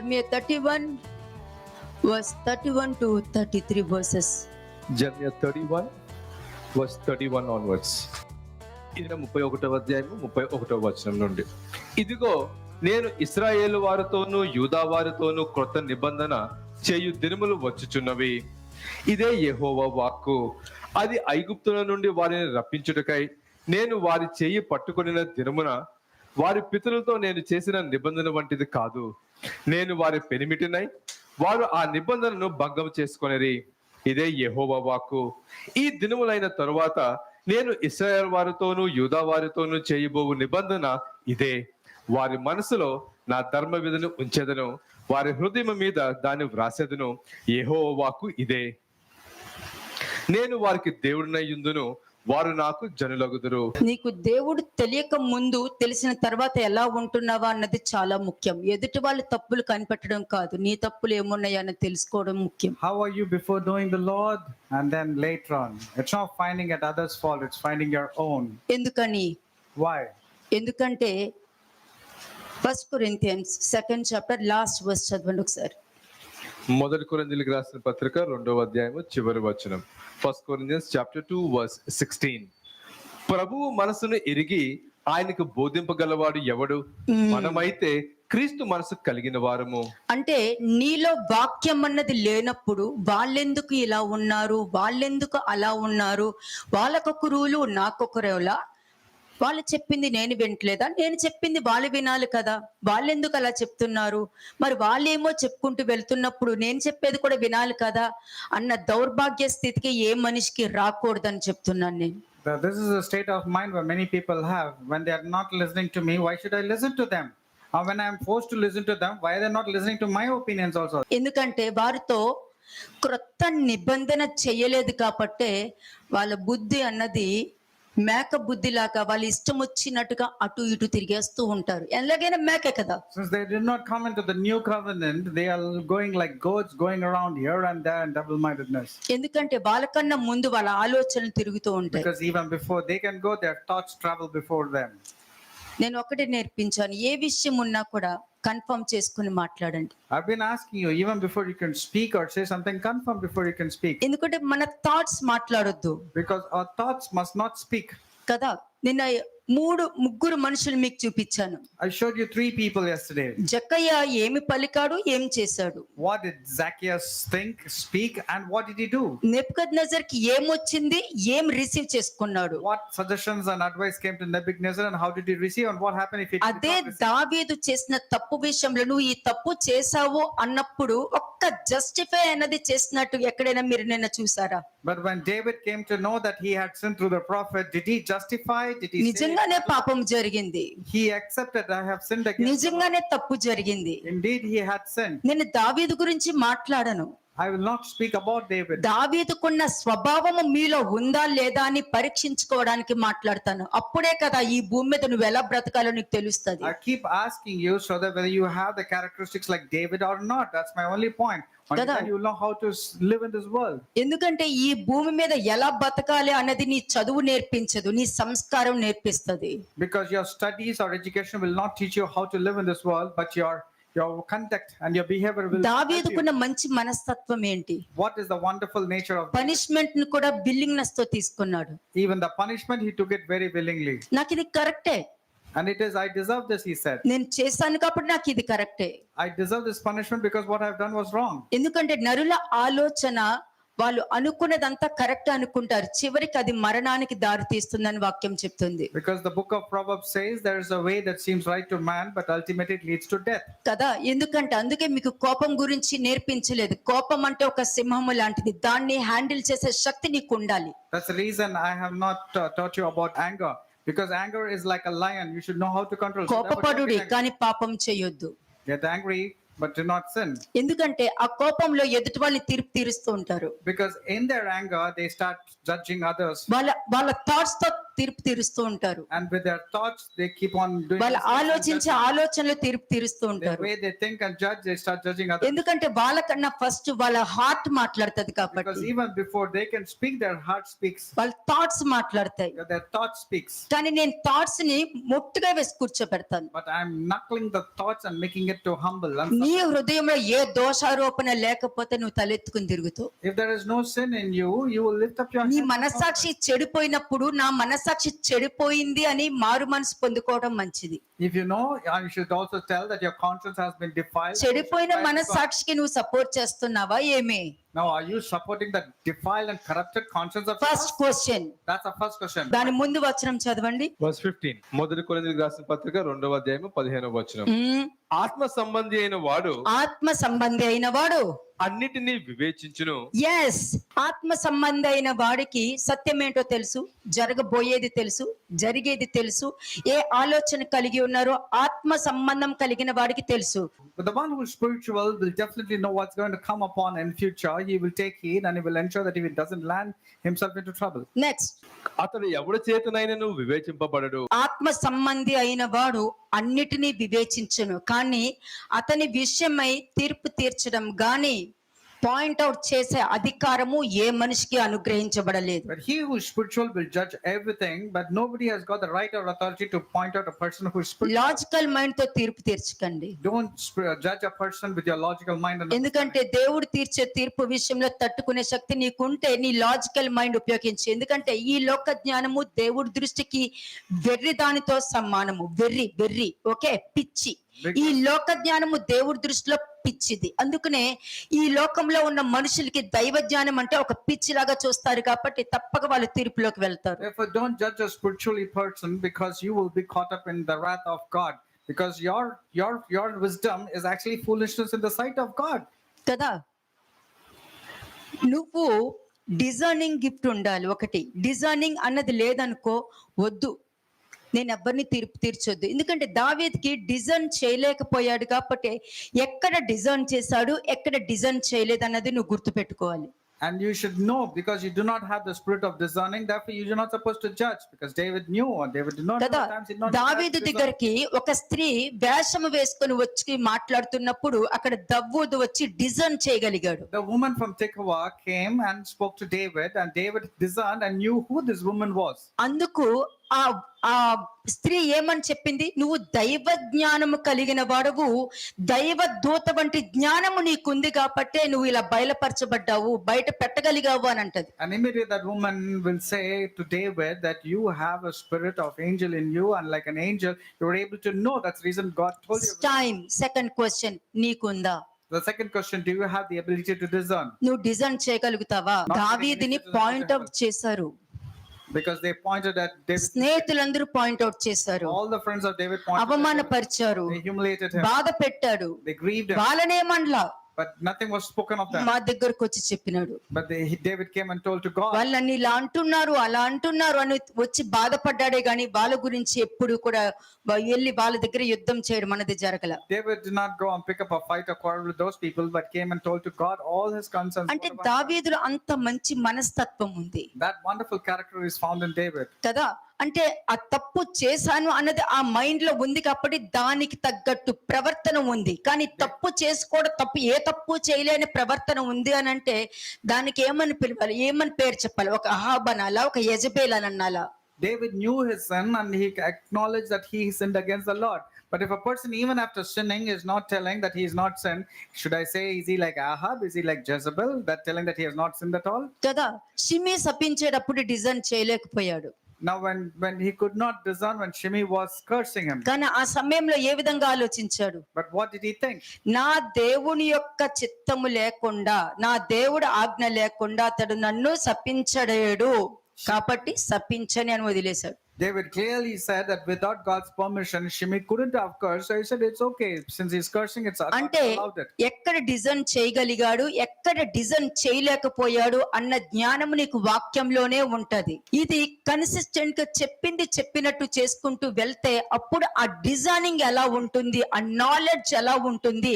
Jeremiah 31 verse 31 to 33 verses. Jeremiah 31 verse 31 onwards. ఇది 31వ అధ్యాయము 31వ వచనం నుండి. ఇదిగో నేను ఇశ్రాయేలు వారితోనూ యూదా వారితోనూ క్రొత్త నిబంధన చేయు దినములు వచ్చుచున్నవి. ఇదే యెహోవా వాక్కు. అది ఐగుప్తుల నుండి వారిని రప్పించుటకై నేను వారి చేయి పట్టుకొనిన దినమున వారి పితరులతో నేను చేసిన నిబంధన వంటిది కాదు. నేను వారి పెనిమిటినై వారు ఆ నిబంధనను భంగం చేసుకొనిరి. ఇదే యెహోవా వాక్కు. ఈ దినములైన తరువాత నేను ఇశ్రాయేలు వారితోనూ యూదా వారితోనూ చేయబోవు నిబంధన ఇదే. వారి మనసులో నా ధర్మ విధిని ఉంచెదను, వారి హృదయం మీద దాన్ని వ్రాసెదను. యెహోవా వాక్కు ఇదే. నేను వారికి దేవుడినై యుందును, వారు నాకు జనులగుదురు. నీకు దేవుడు తెలియక ముందు తెలిసిన తర్వాత ఎలా ఉంటున్నావా అన్నది చాలా ముఖ్యం. ఎదుటి వాళ్ళ తప్పులు కనిపెట్టడం కాదు, నీ తప్పులు ఏమున్నాయని తెలుసుకోవడం ముఖ్యం. How are you before knowing the Lord? And then later on, it's not finding at others' fault, it's finding your own. ఎందుకని? Why? ఎందుకంటే 1 Corinthians 2nd chapter last verse చదవండి ఒకసారి. మొదటి కొరింథీయులకు రాసిన పత్రిక 2వ అధ్యాయము చివరి వచనం. 1 Corinthians chapter 2 verse 16. ప్రభువు మనసును ఎరిగి ఆయనకు బోధింపగలవాడు ఎవడు? మనమైతే క్రీస్తు మనసు కలిగిన వారము. అంటే నీలో వాక్యం అన్నది లేనప్పుడు వాళ్ళెందుకు ఇలా ఉన్నారు, వాళ్ళెందుకు అలా ఉన్నారు, వాళ్ళకొక రూలు నాకొక రూలా, వాళ్ళు చెప్పింది నేను వింటలేదా, నేను చెప్పింది వాళ్ళు వినాలి కదా, వాళ్ళెందుకు అలా చెప్తున్నారు, మరి వాళ్ళేమో చెప్పుకుంటూ వెళ్తున్నప్పుడు నేను చెప్పేది కూడా వినాలి కదా అన్న దౌర్భాగ్య స్థితికి ఏ మనిషికి రాకూడదని చెప్తున్నాను నేను. This is a state of mind where many people have. When they are not listening to me, why should I listen to them? Or when I am forced to listen to them, why are they not listening to my opinions also? ఎందుకంటే వారితో క్రొత్త నిబంధన చేయలేదు కాబట్టే వాళ్ళ బుద్ధి అన్నది మేక బుద్ధిలాగా వాళ్ళు ఇష్టం వచ్చినట్టుగా అటు ఇటు తిరిగేస్తూ ఉంటారు. ఎలాగైనా మేకే కదా. Since they did not come into the new covenant, they are going like goats, going around here and there in double-mindedness. ఎందుకంటే వాళ్ళకన్నా ముందు వాళ్ళ ఆలోచనలు తిరుగుతూ ఉంటాయి. Because even before they can go, their thoughts travel before them. నేను ఒకటి నేర్పించాను, ఏ విషయం ఉన్నా కూడా కన్ఫర్మ్ చేసుకుని మాట్లాడండి. I've been asking you, even before you can speak or say something, confirm before you can speak. ఎందుకంటే మన థాట్స్ మాట్లాడొద్దు Because our thoughts must not speak. కదా. నిన్న ముగ్గురు మనుషులు మీకు చూపించాను. I showed you 3 people yesterday. జక్కయ్య ఏమి పలికాడు, ఏం చేశాడు. What did Zacchaeus think, speak, and what did he do? నెబుకద్నెజర్కి ఏమొచ్చింది, ఏం రిసీవ్ చేసుకున్నాడు. What suggestions and advice came to Nebuchadnezzar and how did he receive, and what happened if he did not అదే receive? దావీదు చేసిన తప్పు విషయంలో నువ్వు ఈ తప్పు చేసావు అన్నప్పుడు ఒక్క జస్టిఫై అన్నది చేసినట్టు ఎక్కడైనా మీరు నిన్న చూసారా? But when David came to know that he had sinned through the prophet, did he justify? Did he say నిజంగానే పాపం జరిగింది, he accepted, I have sinned against the Lord? నిజంగానే తప్పు జరిగింది. Indeed he had sinned. నేను దావీదు గురించి మాట్లాడను. I will not speak about David. దావీదుకున్న స్వభావము మీలో ఉందా లేదా అని పరీక్షించుకోవడానికి మాట్లాడతాను. అప్పుడే కదా ఈ భూమి మీద నువ్వు ఎలా బ్రతకాలో నీకు తెలుస్తుంది. I keep asking you so that whether you have the characteristics like David or not. That's my only point. Only then you will know how to live in this world. ఎందుకంటే ఈ భూమి మీద ఎలా బతకాలి అన్నది నీ చదువు నేర్పించదు, నీ సంస్కారం నేర్పిస్తుంది. Because your studies or education will not teach you how to live in this world, but your conduct and your behavior will. దావీదుకున్న మంచి మనస్తత్వం ఏంటి? What is the wonderful nature of punishment ని కూడా బిల్లింగ్నెస్ తో తీసుకున్నాడు. even the punishment? He took it very willingly. నాకు ఇది కరెక్టే, And it is, I deserve this, he said. నేను చేశాను కాబట్టి నాకు ఇది కరెక్టే. I deserve this punishment because what I've done was wrong. ఎందుకంటే నరుల ఆలోచన వాళ్ళు అనుకున్నదంతా కరెక్ట్ అనుకుంటారు, చివరికి అది మరణానికి దారి తీస్తుందని వాక్యం చెప్తుంది. Because the book of Proverbs says there is a way that seems right to man, but ultimately it leads to death. కదా. ఎందుకంటే అందుకే మీకు కోపం గురించి నేర్పించలేదు. కోపం అంటే ఒక సింహము లాంటిది, దాన్ని హ్యాండిల్ చేసే శక్తి నీకు ఉండాలి. That's the reason I have not taught you about anger. Because anger is like a lion, you should know how to control. కోపపడుడి కానీ పాపం చేయొద్దు. Get angry but do not sin. ఎందుకంటే ఆ కోపంలో ఎదుటి వాళ్ళని తీరుస్తూ ఉంటారు. Because in their anger they start judging others. వాళ్ళ థాట్స్ తో తీర్పు తీరుస్తూ ఉంటారు. And with their thoughts, they keep on doing వాళ్ళు mistakes and ఆలోచించే judging. ఆలోచనలు తీర్పు తీరుస్తూ The ఉంటారు. way they think and judge, they start judging others. ఎందుకంటే వాళ్ళకన్నా ఫస్ట్ వాళ్ళ హార్ట్ మాట్లాడుతుంది Because కాబట్టి, even before they can speak, their heart speaks. వాళ్ళ థాట్స్ మాట్లాడతాయి. Their thought speaks. కానీ నేను థాట్స్ ని మొట్టుగా వేసి కూర్చోబెడతాను. But I'm knuckling the thoughts and making it to humble. And నీ హృదయంలో ఏ దోషారోపణ లేకపోతే నువ్వు తలెత్తుకుని తిరుగుతావు. if there is no sin in you, you will lift up your నీ head. మనస్సాక్షి చెడిపోయినప్పుడు నా మనస్సాక్షి చెడిపోయింది అని మారు మనసు పొందుకోవడం మంచిది. If you know, you should also tell that your conscience has been defiled. చెడిపోయిన మనస్సాక్షికి నువ్వు సపోర్ట్ చేస్తున్నావా ఏమే? Now, are you supporting the defiled and corrupted conscience of first yours? Question. That's the first question. దాని ముందు వచనం చదవండి. Verse 15 మొదటి కొరింథీయులకు రాసిన పత్రిక 2వ అధ్యాయం 15వ వచనం. ఆత్మ సంబంధి అయిన వాడు ఆత్మ సంబంధి అయిన వాడు అన్నిటినీ వివేచించును. ఎస్, ఆత్మ సంబంధి అయిన వాడికి సత్యం ఏంటో తెలుసు, జరగబోయేది తెలుసు, జరిగేది తెలుసు. ఏ ఆలోచన కలిగి ఉన్నారో ఆత్మ సంబంధం కలిగిన వాడికి తెలుసు. But the one who is spiritual will definitely know what's going to come upon in future. He will take heed and he will ensure that he doesn't land himself into trouble. Next, అతడు ఎవరి చేతనైనను వివేచింపబడడు. ఆత్మ సంబంధి అయిన వాడు అన్నిటినీ వివేచించును, కానీ అతని విషయమై తీర్పు తీర్చడం గాని పాయింట్అవుట్ చేసే అధికారము ఏ మనిషికి అనుగ్రహించబడలేదు. But he who is spiritual will judge everything, but nobody has got the right or authority to point out a person who is spiritual. Logical mind తో తీర్పు తీర్చకండి. Don't judge a person with your logical mind. And ఎందుకంటే దేవుడు తీర్చే తీర్పు విషయంలో తట్టుకునే శక్తి నీకుంటే నీ లాజికల్ మైండ్ ఉపయోగించు. ఎందుకంటే ఈ లోక జ్ఞానము దేవుడి దృష్టికి వెర్రి దానితో సమానము. వెర్రి ఓకే, పిచ్చి. ఈ లోక జ్ఞానము దేవుడి దృష్టిలో పిచ్చిది. అందుకనే ఈ లోకంలో ఉన్న మనుషులకి దైవ జ్ఞానం అంటే ఒక పిచ్చిలాగా చూస్తారు కాబట్టి తప్పక వాళ్ళు తీర్పులోకి వెళ్తారు. therefore, don't judge a spiritually person because you will be caught up in the wrath of God. Because your wisdom is actually foolishness in the sight of God. కదా, నువ్వు డిజైనింగ్ గిఫ్ట్ ఉండాలి. ఒకటి డిజైనింగ్ అన్నది లేదనుకో, వద్దు, నేను ఎవరిని తీర్పు తీర్చొద్దు. ఎందుకంటే దావీదుకి డిజైన్ చేయలేకపోయాడు కాబట్టి ఎక్కడ డిజైన్ చేశాడు, ఎక్కడ డిజైన్ చేయలేదు అన్నది నువ్వు గుర్తుపెట్టుకోవాలి. And you should know, because you do not have the spirit of discerning, therefore you're not supposed to judge. Because David knew, or David did not know కదా, at times he did not దావీదు దగ్గరికి ఒక స్త్రీ వేషము వేసుకొని వచ్చి మాట్లాడుతున్నప్పుడు అక్కడ దవ్వూదు వచ్చి డిజైన్ చేయగలిగాడు. The woman from Tekoa came and spoke to David, and David discerned and knew who this woman was. అందుకు ఆ స్త్రీ ఏమని చెప్పింది, నువ్వు దైవ జ్ఞానము కలిగిన వాడవు, దైవ దూత వంటి జ్ఞానము నీకుంది కాబట్టి నువ్వు ఇలా బయలుపరచబడ్డావు, బయట పెట్టగలిగావు అని అంటది. And immediately that woman will say to David that you have a spirit of angel in you, and like an angel you were able to know. That's the reason God told you. Time. Second question, నీకుందా? The second question, do you have the ability to discern? నువ్వు design చేయగలుగుతావా? దావీదుని point out చేశారు, Because they pointed at David. స్నేహితులందరూ point out చేశారు, All the friends of David pointed at him. అవమానపరిచారు, They humiliated him. బాధ పెట్టాడు, They grieved him. వాళ్ళనేమనలా, But nothing was spoken of them. మా దగ్గరకు వచ్చి చెప్పినాడు. But David came and told to God. వాళ్ళు నన్ను ఇలా అంటున్నారు, అలా అంటున్నారు అని వచ్చి బాధపడ్డాడే గాని వాళ్ళ గురించి ఎప్పుడు కూడా వెళ్ళి వాళ్ళ దగ్గర యుద్ధం చేయడం అనేది జరగల. David did not go and pick up a fight or quarrel with those people, but came and told to God all his concerns. అంటే దావీదులో అంత మంచి మనస్తత్వం ఉంది That wonderful character is found in David. కదా. అంటే ఆ తప్పు చేశాను అన్నది ఆ మైండ్ లో ఉంది కాబట్టి దానికి తగ్గట్టు ప్రవర్తన ఉంది. కానీ తప్పు చేసుకోవడం, ఏ తప్పు చేయలేని ప్రవర్తన ఉంది అని అంటే దానికి ఏమని పిలవాలి, ఏమని పేరు చెప్పాలి? ఒక అహాబ్ అనాలా, ఒక యెజబెల్ అని అనాలా? David knew his sin and he acknowledged that he sinned against the Lord. But if a person even after sinning is not telling that he is not sinned, should I say, is he like Ahab? Is he like Jezebel, that telling that he has not sinned at all? కదా, Shimei శపించేటప్పుడు design చేయలేకపోయాడు. Now when he could not discern when Shimei was cursing him. కానీ ఆ సమయంలో ఏ విధంగా ఆలోచించాడు? But what did he think? నా దేవుని యొక్క చిత్తము లేకుండా, నా దేవుడు ఆజ్ఞ లేకుండా అతడు నన్ను శపించలేడు కాబట్టి శపించని అని వదిలేశాడు. David clearly said that without God's permission, Shimei couldn't have cursed. So he said, it's okay. Since he's cursing, it's God అంటే allowed it. ఎక్కడ డిజైన్ చేయగలిగాడు ఎక్కడ డిజైన్ చేయలేకపోయాడు అన్న జ్ఞానము నీకు వాక్యంలోనే ఉంటది. ఇది కన్సిస్టెంట్ గా చెప్పింది చెప్పినట్టు చేసుకుంటూ వెళ్తే అప్పుడు ఆ డిజైనింగ్ ఎలా ఉంటుంది, ఆ నాలెడ్జ్ ఎలా ఉంటుంది,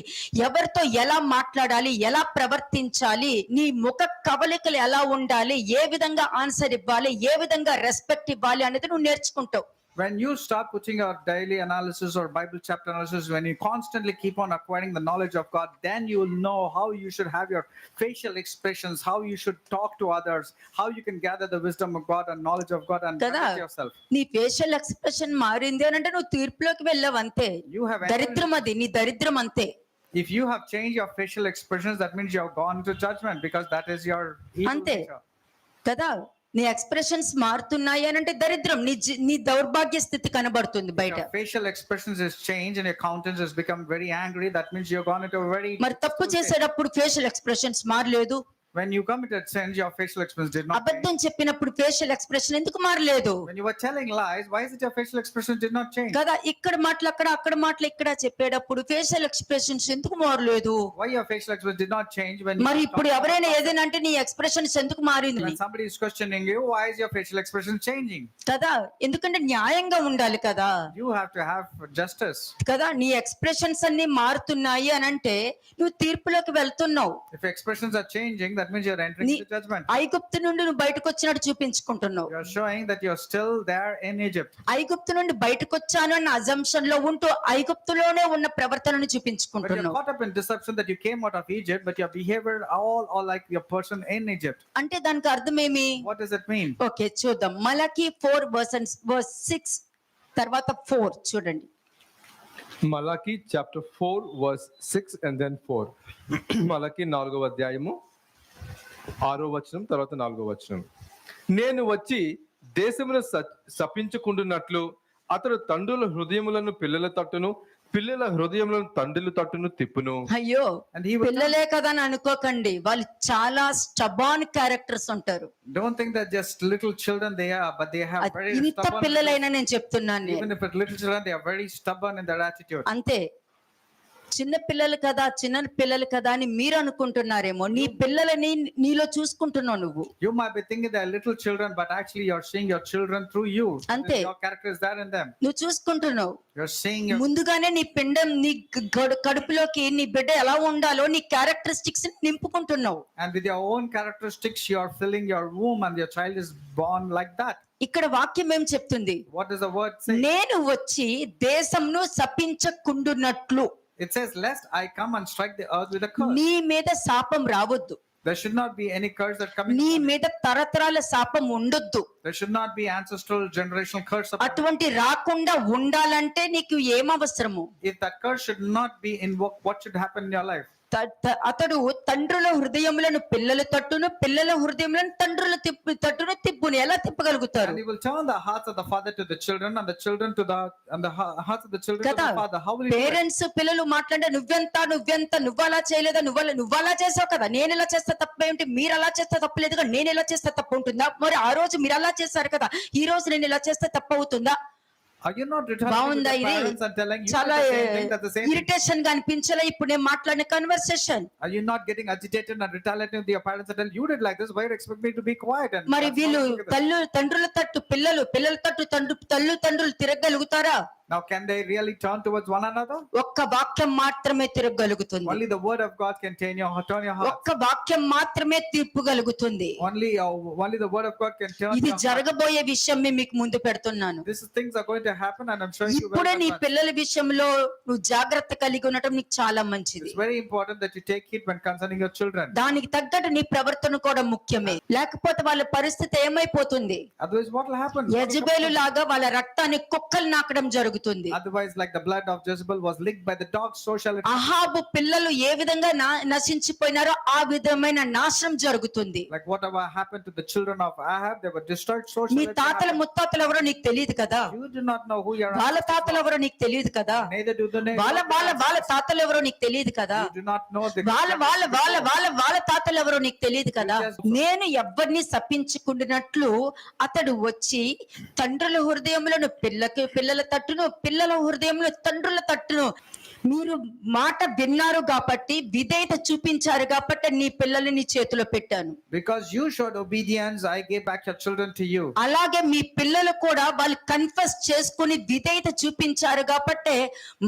ఎవరితో ఎలా మాట్లాడాలి, ఎలా ప్రవర్తించాలి, నీ ముఖ కవలికలు ఎలా ఉండాలి, ఏ విధంగా ఆన్సర్ ఇవ్వాలి, ఏ విధంగా రెస్పెక్ట్ ఇవ్వాలి అనేది నువ్వు నేర్చుకుంటావు. When you start putting your daily analysis or Bible chapter analysis, when you constantly keep on acquiring the knowledge of God, then you will know how you should have your facial expressions, how you should talk to others, how you can gather the wisdom of God and knowledge of God and కదా manage yourself. నీ facial expression మారింది అని అంటే నువ్వు తీర్పులోకి వెళ్ళావు అంతే. You have దరిద్రం అది, నీ దరిద్రం అంతే. If you have changed your facial expressions, that means you have gone to judgment because that is your evil అంతే nature. కదా, నీ ఎక్స్ప్రెషన్స్ మారుతున్నాయి అని అంటే దరిద్రం, నీ దౌర్భాగ్య స్థితి కనబడుతుంది If బయట. your facial expressions is changed and your countenance has become very angry, that means you've gone into a very మరి తప్పు చేసేటప్పుడు ఫేషియల్ ఎక్స్ప్రెషన్స్ మారలేదు, when you committed sins, your facial expressions did not change. అబద్ధం చెప్పినప్పుడు facial expression ఎందుకు మారలేదు When you were telling lies, why is it your facial expressions did not change? కదా, ఇక్కడ మాటలు అక్కడ, అక్కడ మాటలు ఇక్కడ చెప్పేటప్పుడు ఫేషియల్ ఎక్స్ప్రెషన్స్ ఎందుకు మారలేదు? Why your facial expressions did not change when మరి you ఇప్పుడు ఎవరైనా ఏదైనా అంటే నీ ఎక్స్ప్రెషన్స్ ఎందుకు మారింది when somebody is questioning you, why is your facial expression changing? కదా, ఎందుకంటే న్యాయంగా ఉండాలి కదా. You have to have justice. కదా, నీ ఎక్స్ప్రెషన్స్ అన్ని మారుతున్నాయి అని అంటే నువ్వు తీర్పులోకి వెళ్తున్నావు. If expressions are changing, that means you're entering into judgment. ఐగుప్తు నుండి నువ్వు బయటకు వచ్చినట్టు చూపించుకుంటున్నావు. You're showing that you're still there in Egypt. ఐగుప్తు నుండి బయటకు వచ్చాను అన్న అజంప్షన్ లో ఉంటూ ఐగుప్తులోనే ఉన్న ప్రవర్తనను But you're చూపించుకుంటున్నావు. caught up in deception that you came out of Egypt, but your behavior all like your person in Egypt. అంటే దానికి అర్థమేమి? What does it mean? Okay చూద్దాం. మలకి 4:6 తర్వాత 4 చూడండి. మలాకి చాప్టర్ 4 వర్స్ 6 అండ్ దెన్ 4. మలాకి 4వ అధ్యాయము 6వ వచనం తర్వాత 4వ వచనం. నేను వచ్చి దేశమును శపించుకుంటున్నట్లు అతడు తండ్రుల హృదయములను పిల్లల తట్టును పిల్లల హృదయములను తండ్రుల తట్టును తిప్పును. అయ్యో, And he will పిల్లలే కదా అని అనుకోకండి, వాళ్ళు చాలా స్టబాన్ క్యారెక్టర్స్ ఉంటారు. don't think that just little children they are, but they have very ఇంత stubborn. పిల్లలైనా నేను చెప్తున్నాను నేను. Even if it's little children, they are very stubborn in their attitude. అంతే, చిన్న పిల్లలు కదా చిన్న పిల్లలు కదా అని మీరు అనుకుంటున్నారేమో, నీ పిల్లలని నీలో చూసుకుంటున్నావు నువ్వు. You might be thinking they are little children, but actually you're seeing your children through you. Ante. Your character is there in them. నువ్వు చూసుకుంటున్నావు. You're seeing your ముందుగానే నీ పిండం నీ కడుపులోకి నీ బిడ్డ ఎలా ఉండాలో నీ characteristics నింపుకుంటున్నావు. and with your own characteristics you are filling your womb and your child is born like that. ఇక్కడ వాక్యం ఏం చెప్తుంది? What does the word say? నేను వచ్చి దేశంను శపించకుండునట్లు. It says, lest I come and strike the earth with a curse. నీ మీద శాపం రావద్దు, There should not be any curse that coming నీ upon you. మీద తరతరాల శాపం ఉండొద్దు. There should not be ancestral generational curse upon you. అటువంటి రాకుండా ఉండాలంటే నీకు ఏం అవసరము? If that curse should not be invoked, what should happen in your life? అతడు తండ్రుల హృదయములను పిల్లల తట్టును పిల్లల హృదయములను తండ్రుల తట్టును తిప్పును. ఎలా తిప్పగలుగుతారు? And he will turn the hearts of the father to the children and the children to the hearts of the children to కదా, the father. How will he do it? Parents పిల్లలు మాట్లాడే నువ్వు అలా చేయలేదా, నువ్వు అలా చేసావు కదా, నేను ఇలా చేస్తే తప్పేంటి, మీరు అలా చేస్తే తప్పలేదుగా, నేను ఇలా చేస్తే తప్పు ఉంటుందా, మరి ఆ రోజు మీరు అలా చేశారు కదా, ఈ రోజు నేను ఇలా చేస్తే తప్పు అవుతుందా? Are you not returning to బాగుందా the ఇది? parents and telling you చాలా the same thing, that the same thing? Irritation గా అనిపించలే ఇప్పుడు నేను మాట్లాడిన conversation? Are you not getting agitated and retaliating with your parents and tell you did like this? Why you expect me to be quiet? And మరి that's వీళ్ళు how you look at it. తండ్రుల తట్టు పిల్లల తట్టు తండ్రులు తిరగలుగుతారా? Now can they really turn towards one another? ఒక్క వాక్యం మాత్రమే తిరగలుగుతుంది. Only the word of God can turn your heart. ఒక్క వాక్యం మాత్రమే తిప్పగలుగుతుంది. Only the word of God can turn ఇది your heart. జరగబోయే విషయం మీకు ముందు పెడుతున్నాను. These things are going to happen and I'm showing you ఇప్పుడే very నీ much. పిల్లల విషయంలో నువ్వు జాగ్రత్త కలిగి ఉండటం నీకు చాలా మంచిది. It's very important that you take heed when concerning your children. దానికి తగ్గట్టు నీ ప్రవర్తన కూడా ముఖ్యమే, లేకపోతే వాళ్ళ పరిస్థితి ఏమైపోతుంది? Otherwise what will happen? యజబేలు లాగా వాళ్ళ రక్తాన్ని కుక్కలు నాకడం జరుగుతుంది. జరుగుతుంది. Otherwise, like the blood of Jezebel was licked by the dogs, so shall it. అహాబు పిల్లలు ఏ విధంగా నశించిపోయినారో ఆ విధమైన నాశనం జరుగుతుంది. Like whatever happened to the children of Ahab, they were destroyed, so shall me it తాతల happen. ముత్తాతలు ఎవరో నీకు తెలియదు కదా, You do not know who your వాళ్ళ ancestors తాతలు are. ఎవరో నీకు తెలియదు కదా, Neither do the name. వాళ్ళ వాళ్ళ వాళ్ళ తాతలు ఎవరో నీకు తెలియదు కదా, You do not know the. వాళ్ళ వాళ్ళ వాళ్ళ వాళ్ళ వాళ్ళ తాతలు ఎవరో నీకు తెలియదు కదా. నేను ఎవ్వరిని శపించుకుంటున్నట్లు అతడు వచ్చి తండ్రుల హృదయములను పిల్లల తట్టును, పిల్లల హృదయములు తండ్రుల తట్టును. మీరు మాట విన్నారు కాబట్టి, విధేయత చూపించారు కాబట్టి నీ పిల్లల్ని నీ చేతిలో పెట్టాను. Because you showed obedience, I gave back your children to you. అలాగే మీ పిల్లలు కూడా వాళ్ళు కన్ఫెస్ చేసుకుని విధేయత చూపించారు కాబట్టి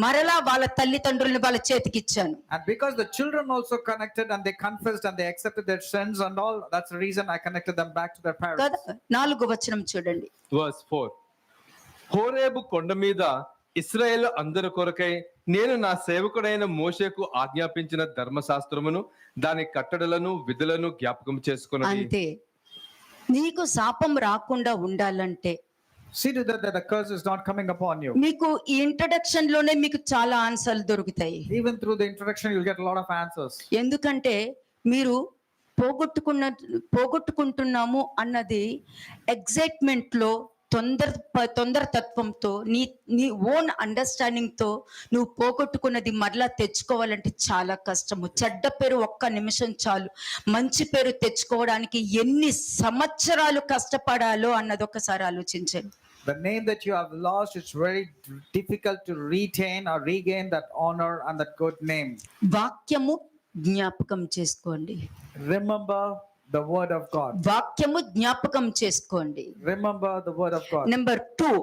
మరలా వాళ్ళ తల్లిదండ్రులను వాళ్ళ చేతికి ఇచ్చాను. And because the children also connected and they confessed and they accepted their sins and all, that's the reason I connected them back to their parents. కదా. 4వ వచనం చూడండి. వర్స్ 4. హోరేబు కొండ మీద ఇశ్రాయేలు అందరి కొరకై నేను నా సేవకుడైన మోషేకు ఆజ్ఞాపించిన ధర్మశాస్త్రమును దాని కట్టడలను విధులను జ్ఞాపకం చేసుకున్నది. అంతే. నీకు శాపం రాకుండా ఉండాలంటే See to that the curse is not coming upon you. మీకు ఈ ఇంట్రడక్షన్ లోనే మీకు చాలా ఆన్సర్లు దొరుకుతాయి. Even through the introduction, you'll get a lot of answers. ఎందుకంటే మీరు పోగొట్టుకుంటున్నాము అన్నది ఎగ్జైట్మెంట్ లో తొందరతత్వంతో నీ ఓన్ అండర్స్టాండింగ్ తో నువ్వు పోగొట్టుకున్నది మరలా తెచ్చుకోవాలంటే చాలా కష్టము. చెడ్డ పేరు ఒక్క నిమిషం చాలు, మంచి పేరు తెచ్చుకోవడానికి ఎన్ని సంవత్సరాలు కష్టపడాలో అన్నది ఒకసారి ఆలోచించండి. The name that you have lost, it's very difficult to retain or regain that honor and that good name. వాక్యము జ్ఞాపకం చేసుకోండి. Remember the word of God. వాక్యము జ్ఞాపకం చేసుకోండి. Remember the word of God. Number 2,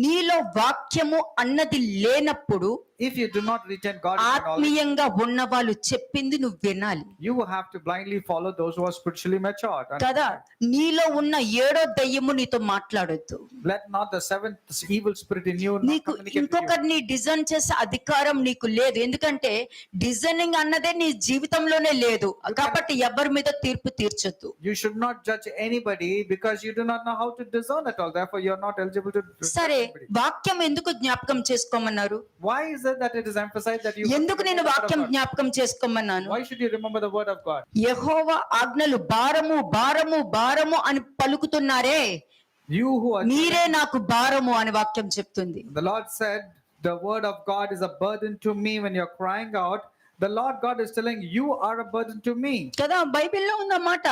నీలో వాక్యము అన్నది లేనప్పుడు If you do not retain God in your knowledge, ఆత్మీయంగా ఉన్న వాళ్ళు చెప్పింది నువ్వు వినాలి you will have to blindly follow those who are spiritually matured. And కదా. నీలో ఉన్న 7వ దయ్యము నీతో మాట్లాడొద్దు. let not the seventh evil spirit in you not నీకు communicate with you. ఇంకొకరిని డిజైన్ చేసే అధికారం నీకు లేదు. ఎందుకంటే డిజైనింగ్ అన్నదే నీ జీవితంలోనే లేదు కాబట్టి ఎవరి మీద తీర్పు తీర్చొద్దు. You should not judge anybody because you do not know how to discern at all. Therefore, you are not eligible to judge సరే, anybody. వాక్యం ఎందుకు జ్ఞాపకం చేసుకోమన్నారు? Why is it that it is emphasized that you ఎందుకు నేను remember the word వాక్యం of God? జ్ఞాపకం చేసుకోమన్నాను? Why should you remember the word of God? యెహోవా ఆజ్ఞలు భారము భారము భారము అని పలుకుతున్నారే, You who are మీరే నాకు భారము అని వాక్యం చెప్తుంది. the Lord said, the word of God is a burden to me. When you're crying out, the Lord God is telling you are a burden to me. కదా, బైబిల్లో ఉందన్నమాట.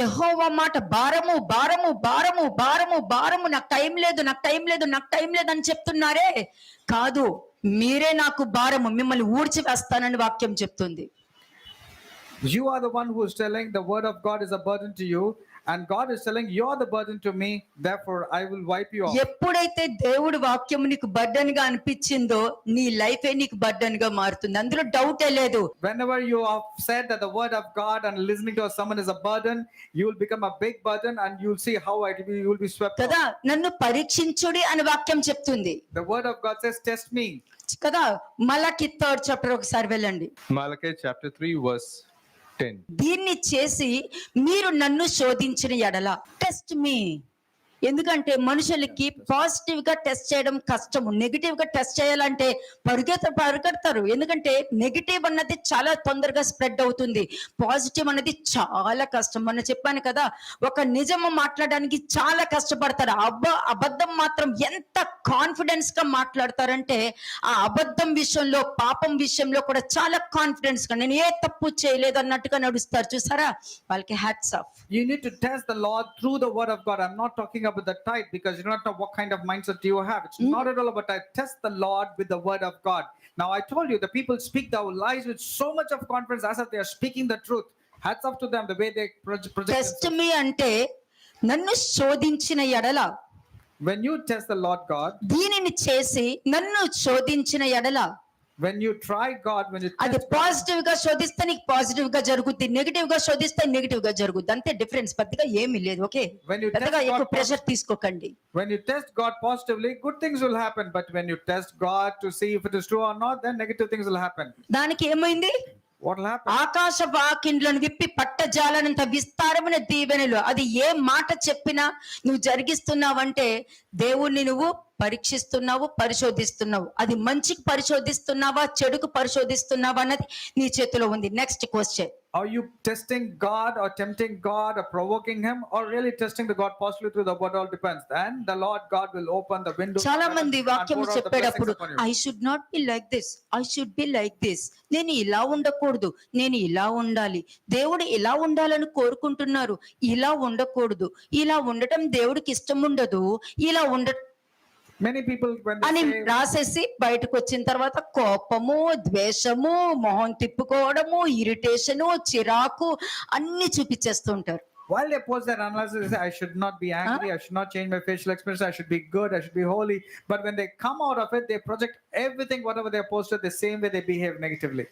యెహోవా మాట భారము భారము భారము భారము భారము, నాకు టైం లేదు నాకు టైం లేదు నాకు టైం లేదు అని చెప్తున్నారే, కాదు మీరే నాకు భారము, మిమ్మల్ని ఊడ్చి వేస్తానని వాక్యం చెప్తుంది. You are the one who is telling the word of God is a burden to you, and God is telling you're the burden to me, therefore I will wipe you off. ఎప్పుడైతే దేవుడి వాక్యం నీకు burden గా అనిపించిందో నీ life నీకు burden గా మారుతుంది, అందులో డౌటే లేదు. Whenever you have said that the word of God and listening to someone is a burden, you will become a big burden and you'll see how you will be swept కదా. off. నన్ను పరీక్షించుడి అని వాక్యం చెప్తుంది The word of God says, test me. కదా. మలకి 3rd chapter ఒకసారి వెళ్ళండి. Malachi chapter 3 verse 10. దీన్ని చేసి మీరు నన్ను శోధించిన ఎడల, టెస్ట్ మీ. ఎందుకంటే మనుషులకి పాజిటివ్ గా టెస్ట్ చేయడం కష్టము, నెగిటివ్ గా టెస్ట్ చేయాలంటే పరిగెడతారు. ఎందుకంటే నెగిటివ్ అన్నది చాలా తొందరగా స్ప్రెడ్ అవుతుంది, పాజిటివ్ అన్నది చాలా కష్టం. మొన్న చెప్పాను కదా, ఒక నిజము మాట్లాడడానికి చాలా కష్టపడతారు, అబద్ధం మాత్రం ఎంత కాన్ఫిడెన్స్ గా మాట్లాడతారంటే ఆ అబద్ధం విషయంలో పాపం విషయంలో కూడా చాలా కాన్ఫిడెన్స్ గా నేను ఏ తప్పు చేయలేదు అన్నట్టుగా నడుస్తారు. చూసారా, వాళ్ళకి hats off. You need to test the Lord through the word of God. I'm not talking about the tithe because you do not know what kind of mindset you have. It's not at all about tithe. Test the Lord with the word of God. Now I told you, the people speak their lies with so much of confidence as if they are speaking the truth. Hats off to them, the way they project test themselves. మీ అంటే నన్ను శోధించిన ఎడల, When you test the Lord God, దీనిని చేసి నన్ను శోధించిన ఎడల, when you try God, when you అది test God, positive గా శోధిస్తే నీకు పాజిటివ్ గా జరుగుద్ది, నెగిటివ్ గా శోధిస్తే నెగిటివ్ గా జరుగుద్ది. అంతే డిఫరెన్స్, పెద్దగా ఏమీ లేదు. ఓకే, When you పెద్దగా test ఎక్కువ God ప్రెషర్ తీసుకోకండి. when you test God positively, good things will happen. But when you test God to see if it is true or not, then negative things will happen. దానికి ఏమైంది? What will happen? ఆకాశ వాకిండ్లను విప్పి పట్టజాలనంత విస్తారమైన దీవెనలు. అది ఏ మాట చెప్పినా నువ్వు జరిగిస్తున్నావంటే దేవుణ్ణి నువ్వు పరీక్షిస్తున్నావు, పరిశోధిస్తున్నావు. అది మంచికి పరిశోధిస్తున్నావా, చెడుకు పరిశోధిస్తున్నావా అన్నది నీ చేతిలో ఉంది. Next question. Are you testing God or tempting God or provoking him, or really testing the God possibly through the word? All depends. Then the Lord God will open the window చాలా మంది and వాక్యము pour out the చెప్పేటప్పుడు blessings upon you. I should not be like this, I should be like this. నేను ఇలా ఉండకూడదు, నేను ఇలా ఉండాలి. దేవుడు ఇలా ఉండాలని కోరుకుంటున్నారు, ఇలా ఉండకూడదు. ఇలా ఉండటం దేవుడికి ఇష్టం ఉండదు. ఇలా Many people, when they అని say, రాసేసి బయటకు వచ్చిన తర్వాత కోపము, ద్వేషము, మొహం తిప్పుకోవడము, ఇరిటేషను, చిరాకు అన్ని చూపించేస్తుంటారు. while they post their analysis, they say, I should not be angry, I should not change my facial expression, I should be good, I should be holy. But when they come out of it, they project everything, whatever they posted, the same way they behave negatively.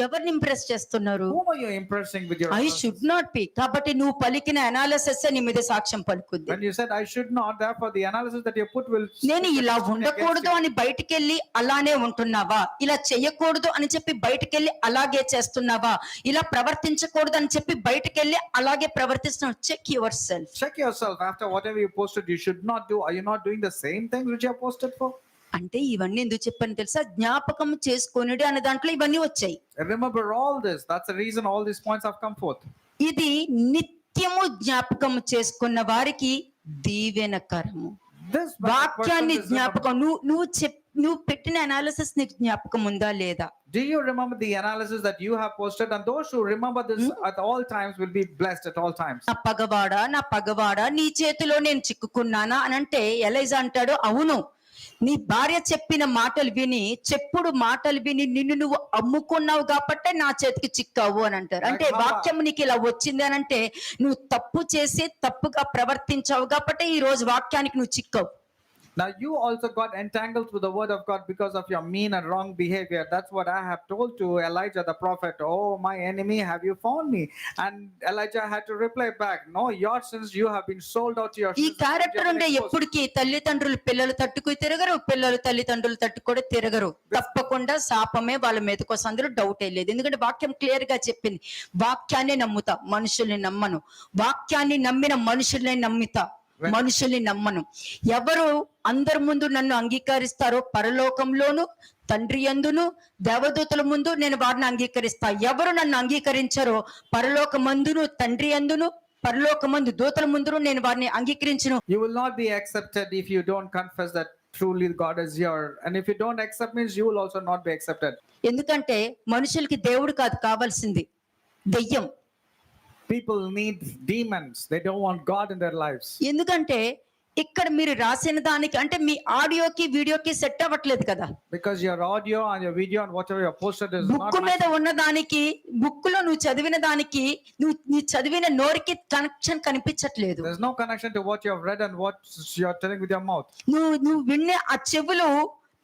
ఎవరిని impress చేస్తున్నారు? Whom are you impressing with your I analysis? Should not be. కాబట్టి నువ్వు పలికిన analysis నీ మీద సాక్ష్యం పలుకుద్ది. When you said I should not, therefore the analysis that you put will నేను ఇలా against ఉండకూడదు you. అని బయటికెళ్ళి అలానే ఉంటున్నావా? ఇలా చెయ్యకూడదు అని చెప్పి బయటికెళ్ళి అలాగే చేస్తున్నావా? ఇలా ప్రవర్తించకూడదు అని చెప్పి బయటికెళ్ళి అలాగే ప్రవర్తిస్తున్నావు? Check yourself. Check yourself after whatever you posted you should not do. Are you not doing the same things which you have posted for? అంటే ఇవన్నీ ఎందుకు చెప్పని తెలుసా? జ్ఞాపకం చేసుకొనుడి అనే దాంట్లో ఇవన్నీ వచ్చాయి. Remember all this. That's the reason all these points have come forth. ఇది నిత్యము జ్ఞాపకం చేసుకున్న వారికి దీవెనకరము. This వాక్యాన్ని person is జ్ఞాపకం నువ్వు పెట్టిన అనాలిసిస్ నీకు జ్ఞాపకం ఉందా లేదా? Do you remember the analysis that you have posted? And those who remember this at all times will be blessed at all times. నా పగవాడా నీ చేతిలో నేను చిక్కుకున్నానా అని అంటే ఎలైజా అంటాడు, అవును, నీ భార్య చెప్పిన మాటలు విని, చెప్పుడు మాటలు విని నిన్ను నువ్వు అమ్ముకున్నావు కాబట్టి నా చేతికి చిక్కావు అని అంటారు. అంటే వాక్యం నీకు ఇలా వచ్చింది అని అంటే నువ్వు తప్పు చేసి తప్పుగా ప్రవర్తించావు కాబట్టి ఈ రోజు వాక్యానికి నువ్వు చిక్కావు. Now you also got entangled with the word of God because of your mean and wrong behavior. That's what I have told to Elijah the prophet. Oh, my enemy, have you found me? And Elijah had to reply back, no, your sins, you have been sold out to your ఈ sins. Character ఉండే ఎప్పటికీ తల్లిదండ్రులు పిల్లలు తట్టుకు తిరగరు, పిల్లలు తల్లిదండ్రులు తట్టుకు తిరగరు. తప్పకుండా శాపమే వాళ్ళ మీదకి వస్తుంది. అందులో డౌట్ లేదు. ఎందుకంటే వాక్యం క్లియర్ గా చెప్పింది. వాక్యాన్ని నమ్ముతా, మనుషుల్ని నమ్మను. వాక్యాన్ని నమ్మిన మనుషుల్ని నమ్ముతా, మనుషుల్ని నమ్మను. ఎవరు అందరి ముందు నన్ను అంగీకరిస్తారో పరలోకంలోను, తండ్రి యందును, దేవదూతల ముందు నేను వారిని అంగీకరిస్తా. ఎవరు నన్ను అంగీకరించారో పరలోకమందును, తండ్రి యందును, పరలోకమందు దూతల ముందు నేను వారిని అంగీకరించును. You will not be accepted if you don't confess that truly God is your. And if you don't accept means you will also not be accepted. ఎందుకంటే మనుషులకి దేవుడు కాదు కావాల్సింది, దెయ్యం. People need demons. They don't want God in their lives. ఎందుకంటే ఇక్కడ మీరు రాసిన దానికి అంటే మీ ఆడియోకి వీడియోకి సెట్ అవ్వట్లేదు కదా. Because your audio and your video and whatever you have posted is not book మీద ఉన్న దానికి, బుక్ లో నువ్వు చదివిన దానికి, నీ చదివిన నోరుకి కనెక్షన్ కనిపించట్లేదు. There's no connection to what you have read and what you are telling with your mouth. నువ్వు వినే ఆ చెవులు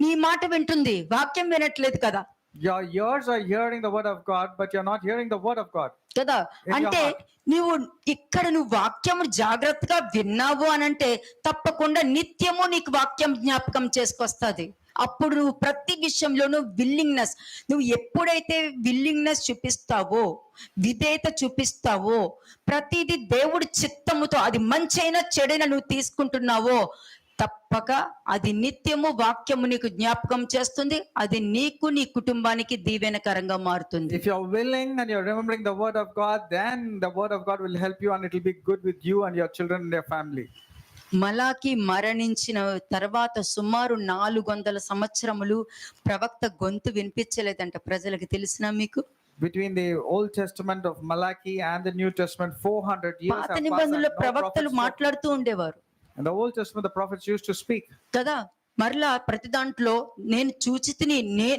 నీ మాట వింటుంది, వాక్యం వినట్లేదు కదా. Your ears are hearing the word of God, but you're not hearing the word of God. కదా. అంటే నువ్వు ఇక్కడ వాక్యము జాగ్రత్తగా విన్నావు అని అంటే తప్పకుండా నిత్యము నీకు వాక్యం జ్ఞాపకం చేసుకొస్తుంది. అప్పుడు నువ్వు ప్రతి విషయంలోనూ విల్లింగ్నెస్, నువ్వు ఎప్పుడైతే విల్లింగ్నెస్ చూపిస్తావో, విధేయత చూపిస్తావో, ప్రతిదీ దేవుడి చిత్తముతో, అది మంచైనా చెడైనా నువ్వు తీసుకుంటున్నావో తప్పక అది నిత్యము వాక్యము నీకు జ్ఞాపకం చేస్తుంది. అది నీకు, నీ కుటుంబానికి దీవెనకరంగా మారుతుంది. If you're willing and you're remembering the word of God, then the word of God will help you and it will be good with you and your children and your family. మలాకి మరణించిన తర్వాత సుమారు 400 సంవత్సరములు ప్రవక్త గొంతు వినిపించలేదంట ప్రజలకు. తెలిసినా మీకు? Between the Old Testament of Malachi and the New Testament 400 years పాత have passed నిబంధనలో and no ప్రవక్తలు prophets spoke. మాట్లాడుతూ ఉండేవారు In the Old Testament the prophets used to speak. కదా. మరలా ప్రతి దాంట్లో నేను చూచితిని,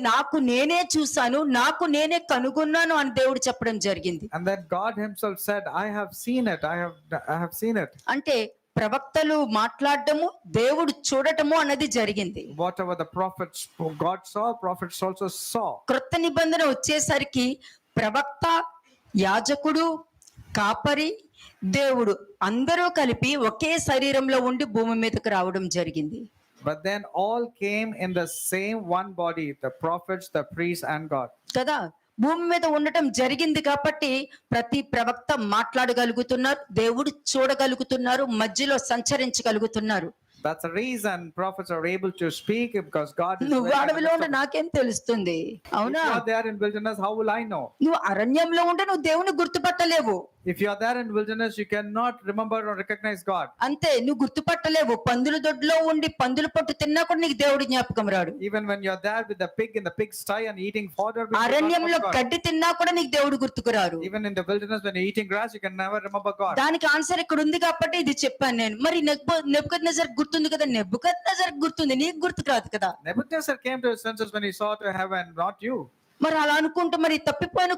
నాకు నేనే చూశాను, నాకు నేనే కనుగొన్నాను అని దేవుడు చెప్పడం జరిగింది. And then God himself said, I have seen it, I have seen it. అంటే ప్రవక్తలు మాట్లాడటము, దేవుడు చూడటము అన్నది జరిగింది. Whatever the prophets God saw, prophets also saw. క్రొత్త నిబంధన వచ్చేసరికి ప్రవక్త, యాజకుడు, కాపరి, దేవుడు అందరూ కలిపి ఒకే శరీరంలో ఉండి భూమి మీదకు రావడం జరిగింది. But then all came in the same one body, the prophets, the priests and God. కదా. భూమి మీద ఉండటం జరిగింది కాబట్టి ప్రతి ప్రవక్త మాట్లాడగలుగుతున్నారు, దేవుడు చూడగలుగుతున్నారు, మధ్యలో సంచరించగలుగుతున్నారు. That's the reason prophets are able to speak, because God is నువ్వు very అడవిలో ఉంటే understanding. నాకేం తెలుస్తుంది? If అవునా? you are there in wilderness, how will I know? నువ్వు అరణ్యంలో ఉంటే నువ్వు దేవుని గుర్తుపట్టలేవు. If you are there in wilderness, you cannot remember or recognize God. అంతే, నువ్వు గుర్తుపట్టలేవు. పందుల దొడ్లో ఉండి పందుల పొట్టు తిన్నా కూడా నీకు దేవుడి జ్ఞాపకం రాడు. Even when you are there with the pig in the pig sty and eating fodder, you cannot అరణ్యంలో remember God. గడ్డి తిన్నా కూడా నీకు దేవుడు గుర్తుకు రారు. Even in the wilderness, when you're eating grass, you can never remember God. దానికి answer ఇక్కడ ఉంది కాబట్టి ఇది చెప్పాను నేను. మరి నెబుకద్నెజర్ గుర్తుంది కదా, నెబుకద్నెజర్ గుర్తుంది, నీకు గుర్తుకు రాదు కదా. Nebuchadnezzar came to his senses when he saw to heaven, not you. మరి అలా అనుకుంటే మరి తప్పిపోయిన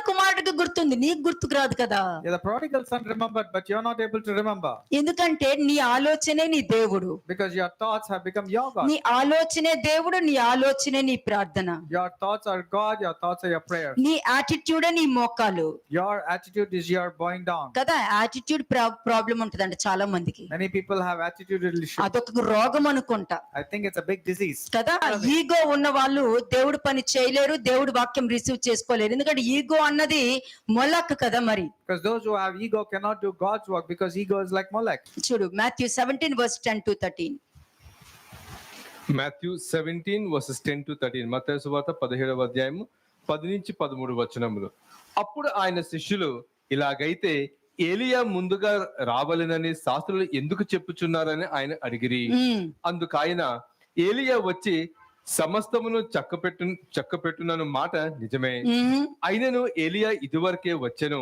కుమారుడికి గుర్తుంది, నీకు గుర్తుకు రాదు కదా. Yeah, the prodigal son remembered, but you're not able to remember, ఎందుకంటే నీ ఆలోచనే నీ దేవుడు. because your thoughts have become your God. నీ ఆలోచనే దేవుడు, నీ ఆలోచనే నీ ప్రార్థన. Your thoughts are God, your thoughts are your prayers. నీ యాటిట్యూడే నీ మోకాలు Your attitude is your bowing down. కదా. యాటిట్యూడ్ ప్రాబ్లం ఉంటదండి చాలా మందికి. Many people have attitude issue. అదొక రోగం అనుకుంటా I think it's a big disease. కదా. ఈగో ఉన్న వాళ్ళు దేవుడు పని చేయలేరు, దేవుడి వాక్యం రిసీవ్ చేసుకోలేరు. ఎందుకంటే ఈగో అన్నది మొలక్ కదా. మరి Because those who have ego cannot do God's work, because ego is like Molech. చూడు, Matthew 17:10-13. మాథ్యూ 17:10-13. మత్తయి సువార్త 17వ అధ్యాయము 10-13 వచనములు. అప్పుడు ఆయన శిష్యులు, ఇలాగైతే ఏలియా ముందుగా రావాలనని శాస్త్రులు ఎందుకు చెప్పుచున్నారని ఆయన అడిగిరి. అందుకు ఆయన, ఏలియా వచ్చి సమస్తమును చక్కపెట్టునను మాట నిజమే. అయినను ఏలియా ఇదివరకే వచ్చెను,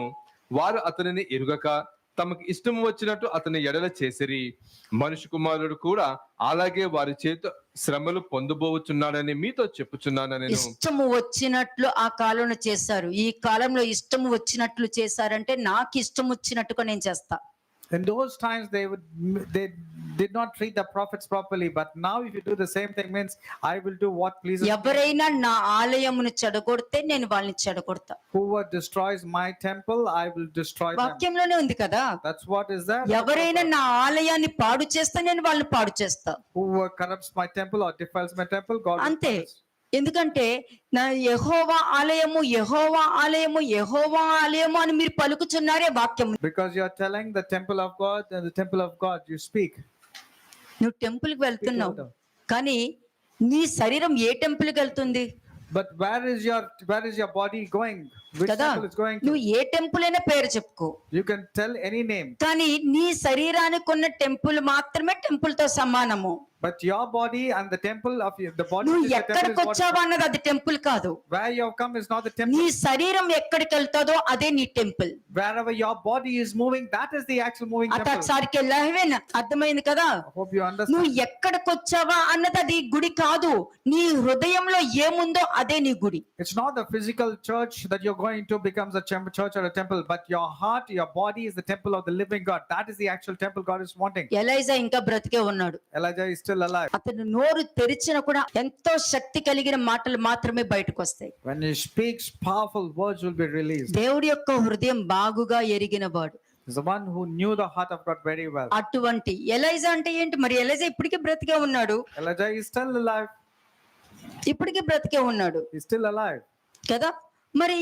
వారు అతనిని ఎరుగక తమకు ఇష్టం వచ్చినట్టు అతని ఎడల చేసిరి. మనుష్య కుమారుడు కూడా అలాగే వారి చేత శ్రమలు పొందబోచున్నాడని మీతో చెప్పుచున్నానని. ఇష్టము వచ్చినట్లు ఆ కాలంలో చేశారు, ఈ కాలంలో ఇష్టము వచ్చినట్లు చేశారంటే నాకు ఇష్టం వచ్చినట్టుగా నేను చేస్తా. In those times they did not treat the prophets properly, but now if you do the same thing, means I will do what pleases me. ఎవరైనా నా ఆలయమును చెడగొడితే నేను వాళ్ళని చెడగొడతా. Whoever destroys my temple, I will destroy them. వాక్యంలోనే ఉంది కదా. That's what is there. ఎవరైనా నా ఆలయాన్ని పాడు చేస్తే నేను వాళ్ళని పాడు చేస్తా. Whoever corrupts my temple or defiles my temple, God will అంతే. punish. ఎందుకంటే నా యెహోవా ఆలయము యెహోవా ఆలయము యెహోవా ఆలయము అని మీరు పలుకుచున్నారే వాక్యం. Because you are telling the temple of God and the temple of God, you speak. నువ్వు టెంపుల్ కి వెళ్తున్నావు, కానీ నీ శరీరం ఏ టెంపుల్ కి వెళ్తుంది? But where is your body going? Which కదా. temple is going to? నువ్వు ఏ టెంపుల్ అయినా పేరు చెప్పుకో, You can tell any name. కానీ నీ శరీరానికి ఉన్న టెంపుల్ మాత్రమే టెంపుల్ తో సమానము. But your body and the temple of the body నువ్వు is the ఎక్కడికి temple is వచ్చావు అన్నది అది టెంపుల్ కాదు. where you have come is not the నీ temple. శరీరం ఎక్కడికి వెళ్తాదో అదే నీ temple. Wherever your body is moving, that is the actual moving temple. అతసారికి వెళ్ళావేనా? అర్థమైంది కదా. I hope you understand. నువ్వు ఎక్కడికి వచ్చావా అన్నది అది గుడి కాదు. నీ హృదయంలో ఏముందో అదే నీ గుడి. It's not the physical church that you're going to becomes a church or a temple, but your heart, your body is the temple of the living God. That is the actual temple God is wanting. Elijah ఇంకా బ్రతికే ఉన్నాడు. Elijah is still alive. అతను నోరు తెరిచిన కూడా ఎంతో శక్తి కలిగిన మాటలు మాత్రమే బయటకు వస్తాయి. When he speaks, powerful words will be released. దేవుడి యొక్క హృదయం బాగుగా ఎరిగిన వాడు. He's the one who knew the heart of God very well. అటువంటి ఎలైజా అంటే ఏంటి? మరి ఎలైజా ఇప్పటికీ బ్రతికే ఉన్నాడు. Elijah is still alive. ఇప్పటికీ బ్రతికే ఉన్నాడు He's still alive. కదా. మరి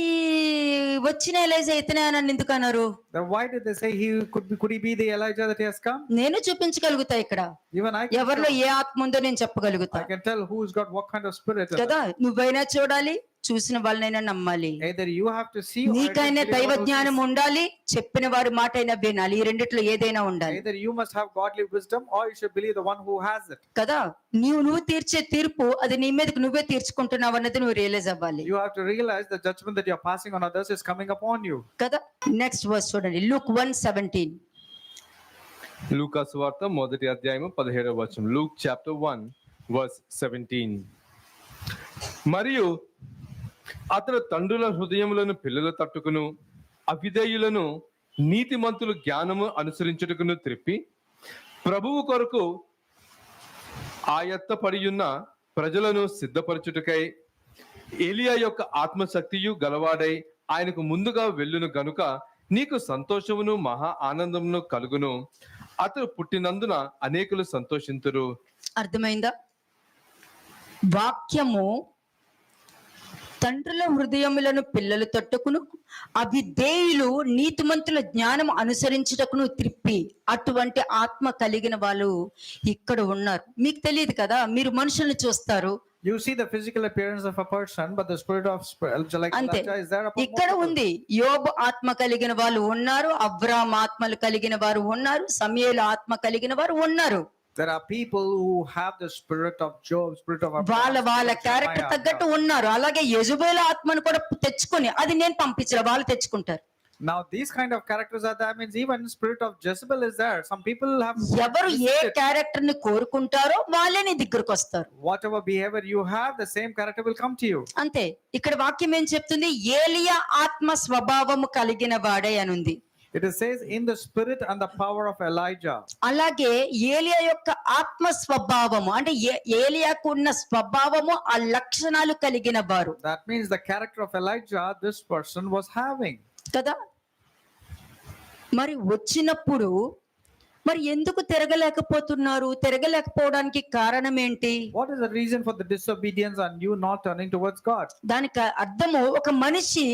వచ్చిన ఎలైజా ఇతనే అని ఎందుకు అన్నారు? Then why did they say could he be the Elijah that he has come? నేను చూపించగలుగుతా ఇక్కడ. Even I can ఎవరిలో tell, ఏ ఆత్మ ఉందో నేను చెప్పగలుగుతా I can tell who's got what kind of spirit. in కదా. నువ్వైనా చూడాలి, చూసిన వాళ్ళనైనా నమ్మాలి. it. Either you have to see or నీకైనా either దైవ జ్ఞానం ఉండాలి, చెప్పిన వారి మాట అయినా వినాలి. ఈ రెండిట్లో ఏదైనా ఉండాలి you must have godly wisdom or you should believe the one who has it. కదా. నువ్వు తీర్చే తీర్పు అది నీ మీదకి నువ్వే తీర్చుకుంటున్నావు అన్నది నువ్వు రియలైజ్ అవ్వాలి You have to realize the judgment that you're passing on others is coming upon you. కదా. నెక్స్ట్ వర్స్ చూడండి, Luke 1:17. లూకా సువార్త 1వ అధ్యాయము 17వ వచనం. Luke chapter 1:17. మరియు అతడు తండ్రుల హృదయములను పిల్లల తట్టుకును, అవిధేయులను నీతిమంతులు జ్ఞానము అనుసరించుటకును త్రిప్పి, ప్రభువు కొరకు ఆయత్తపడియున్న ప్రజలను సిద్ధపరచుటకై ఏలియా యొక్క ఆత్మశక్తియు గలవాడై ఆయనకు ముందుగా వెళ్ళును గనుక నీకు సంతోషమును మహా ఆనందమును కలుగును. అతడు పుట్టినందున అనేకులు సంతోషింతురు. అర్థమైందా? వాక్యము తండ్రుల హృదయములను పిల్లలు తట్టుకును, అవిధేయులు నీతిమంతుల జ్ఞానం అనుసరించుటకును త్రిప్పి, అటువంటి ఆత్మ కలిగిన వాళ్ళు ఇక్కడ ఉన్నారు. మీకు తెలియదు కదా, మీరు మనుషుల్ని చూస్తారు You see the physical appearance of a person, but the spirit of like అంతే. Elijah is there upon ఇక్కడ most people. ఉంది, యోబు ఆత్మ కలిగిన వాళ్ళు ఉన్నారు, అబ్రాహాం ఆత్మలు కలిగిన వారు ఉన్నారు, సమూయేలు ఆత్మ కలిగిన వారు ఉన్నారు. There are people who have the spirit of Job, spirit of Abraham, వాళ్ళ spirit of క్యారెక్టర్ Jeremiah. తగ్గట్టు ఉన్నారు. అలాగే యెజబెలు ఆత్మను కూడా తెచ్చుకొని, అది నేను పంపించలే, వాళ్ళు తెచ్చుకుంటారు. Now these kind of characters are there. Means even spirit of Jezebel is there. Some people have ఎవరు ఏ క్యారెక్టర్ ని కోరుకుంటారో వాళ్ళే నీ దగ్గరకు వస్తారు. whatever behavior you have, the same character will come to you. అంతే. ఇక్కడ వాక్యం ఏం చెప్తుంది? ఏలియా ఆత్మ స్వభావము కలిగిన వాడే అని ఉంది. It says in the spirit and the power of Elijah. అలాగే ఏలియా యొక్క ఆత్మ స్వభావము అంటే ఏలియాకు ఉన్న స్వభావము ఆ లక్షణాలు కలిగిన వారు That means the character of Elijah, this person was having. కదా. మరి వచ్చినప్పుడు మరి ఎందుకు తిరగలేకపోతున్నారు? తిరగలేకపోవడానికి కారణం ఏంటి? What is the reason for the disobedience and you not turning towards God? దానికి అర్థము, ఒక మనిషి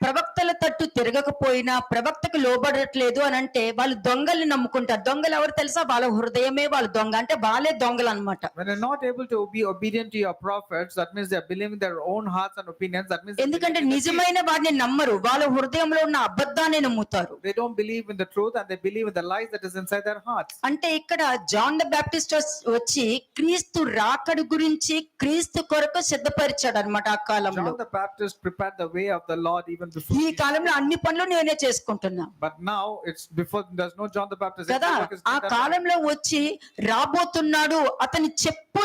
ప్రవక్తల తట్టు తిరగకపోయినా, ప్రవక్తకు లోబడట్లేదు అని అంటే వాళ్ళు దొంగల్ని నమ్ముకుంటారు. దొంగలు ఎవరు తెలుసా? వాళ్ళ హృదయమే వాళ్ళ దొంగ, అంటే వాళ్ళే దొంగలు అన్నమాట. When you're not able to be obedient to your prophets, that means they're believing their own hearts and opinions. That means ఎందుకంటే నిజమైన వాడిని నమ్మరు, వాళ్ళ హృదయంలో ఉన్న అబద్ధాన్ని నమ్ముతారు. they don't believe in the truth and they believe in the lies that is inside their hearts. అంటే ఇక్కడ జాన్ ద బాప్టిస్ట్ వచ్చి క్రీస్తు రాకడ గురించి క్రీస్తు కొరకు సిద్ధపరిచాడు అన్నమాట. ఆ కాలంలో John the Baptist prepared the way of the Lord even before. ఈ కాలంలో అన్ని పనులు నేనే చేసుకుంటున్నా But now it's before, there's no John the Baptist. కదా. Every work is ఆ done by- కాలంలో వచ్చి రాబోతున్నాడు, అతని చెప్పు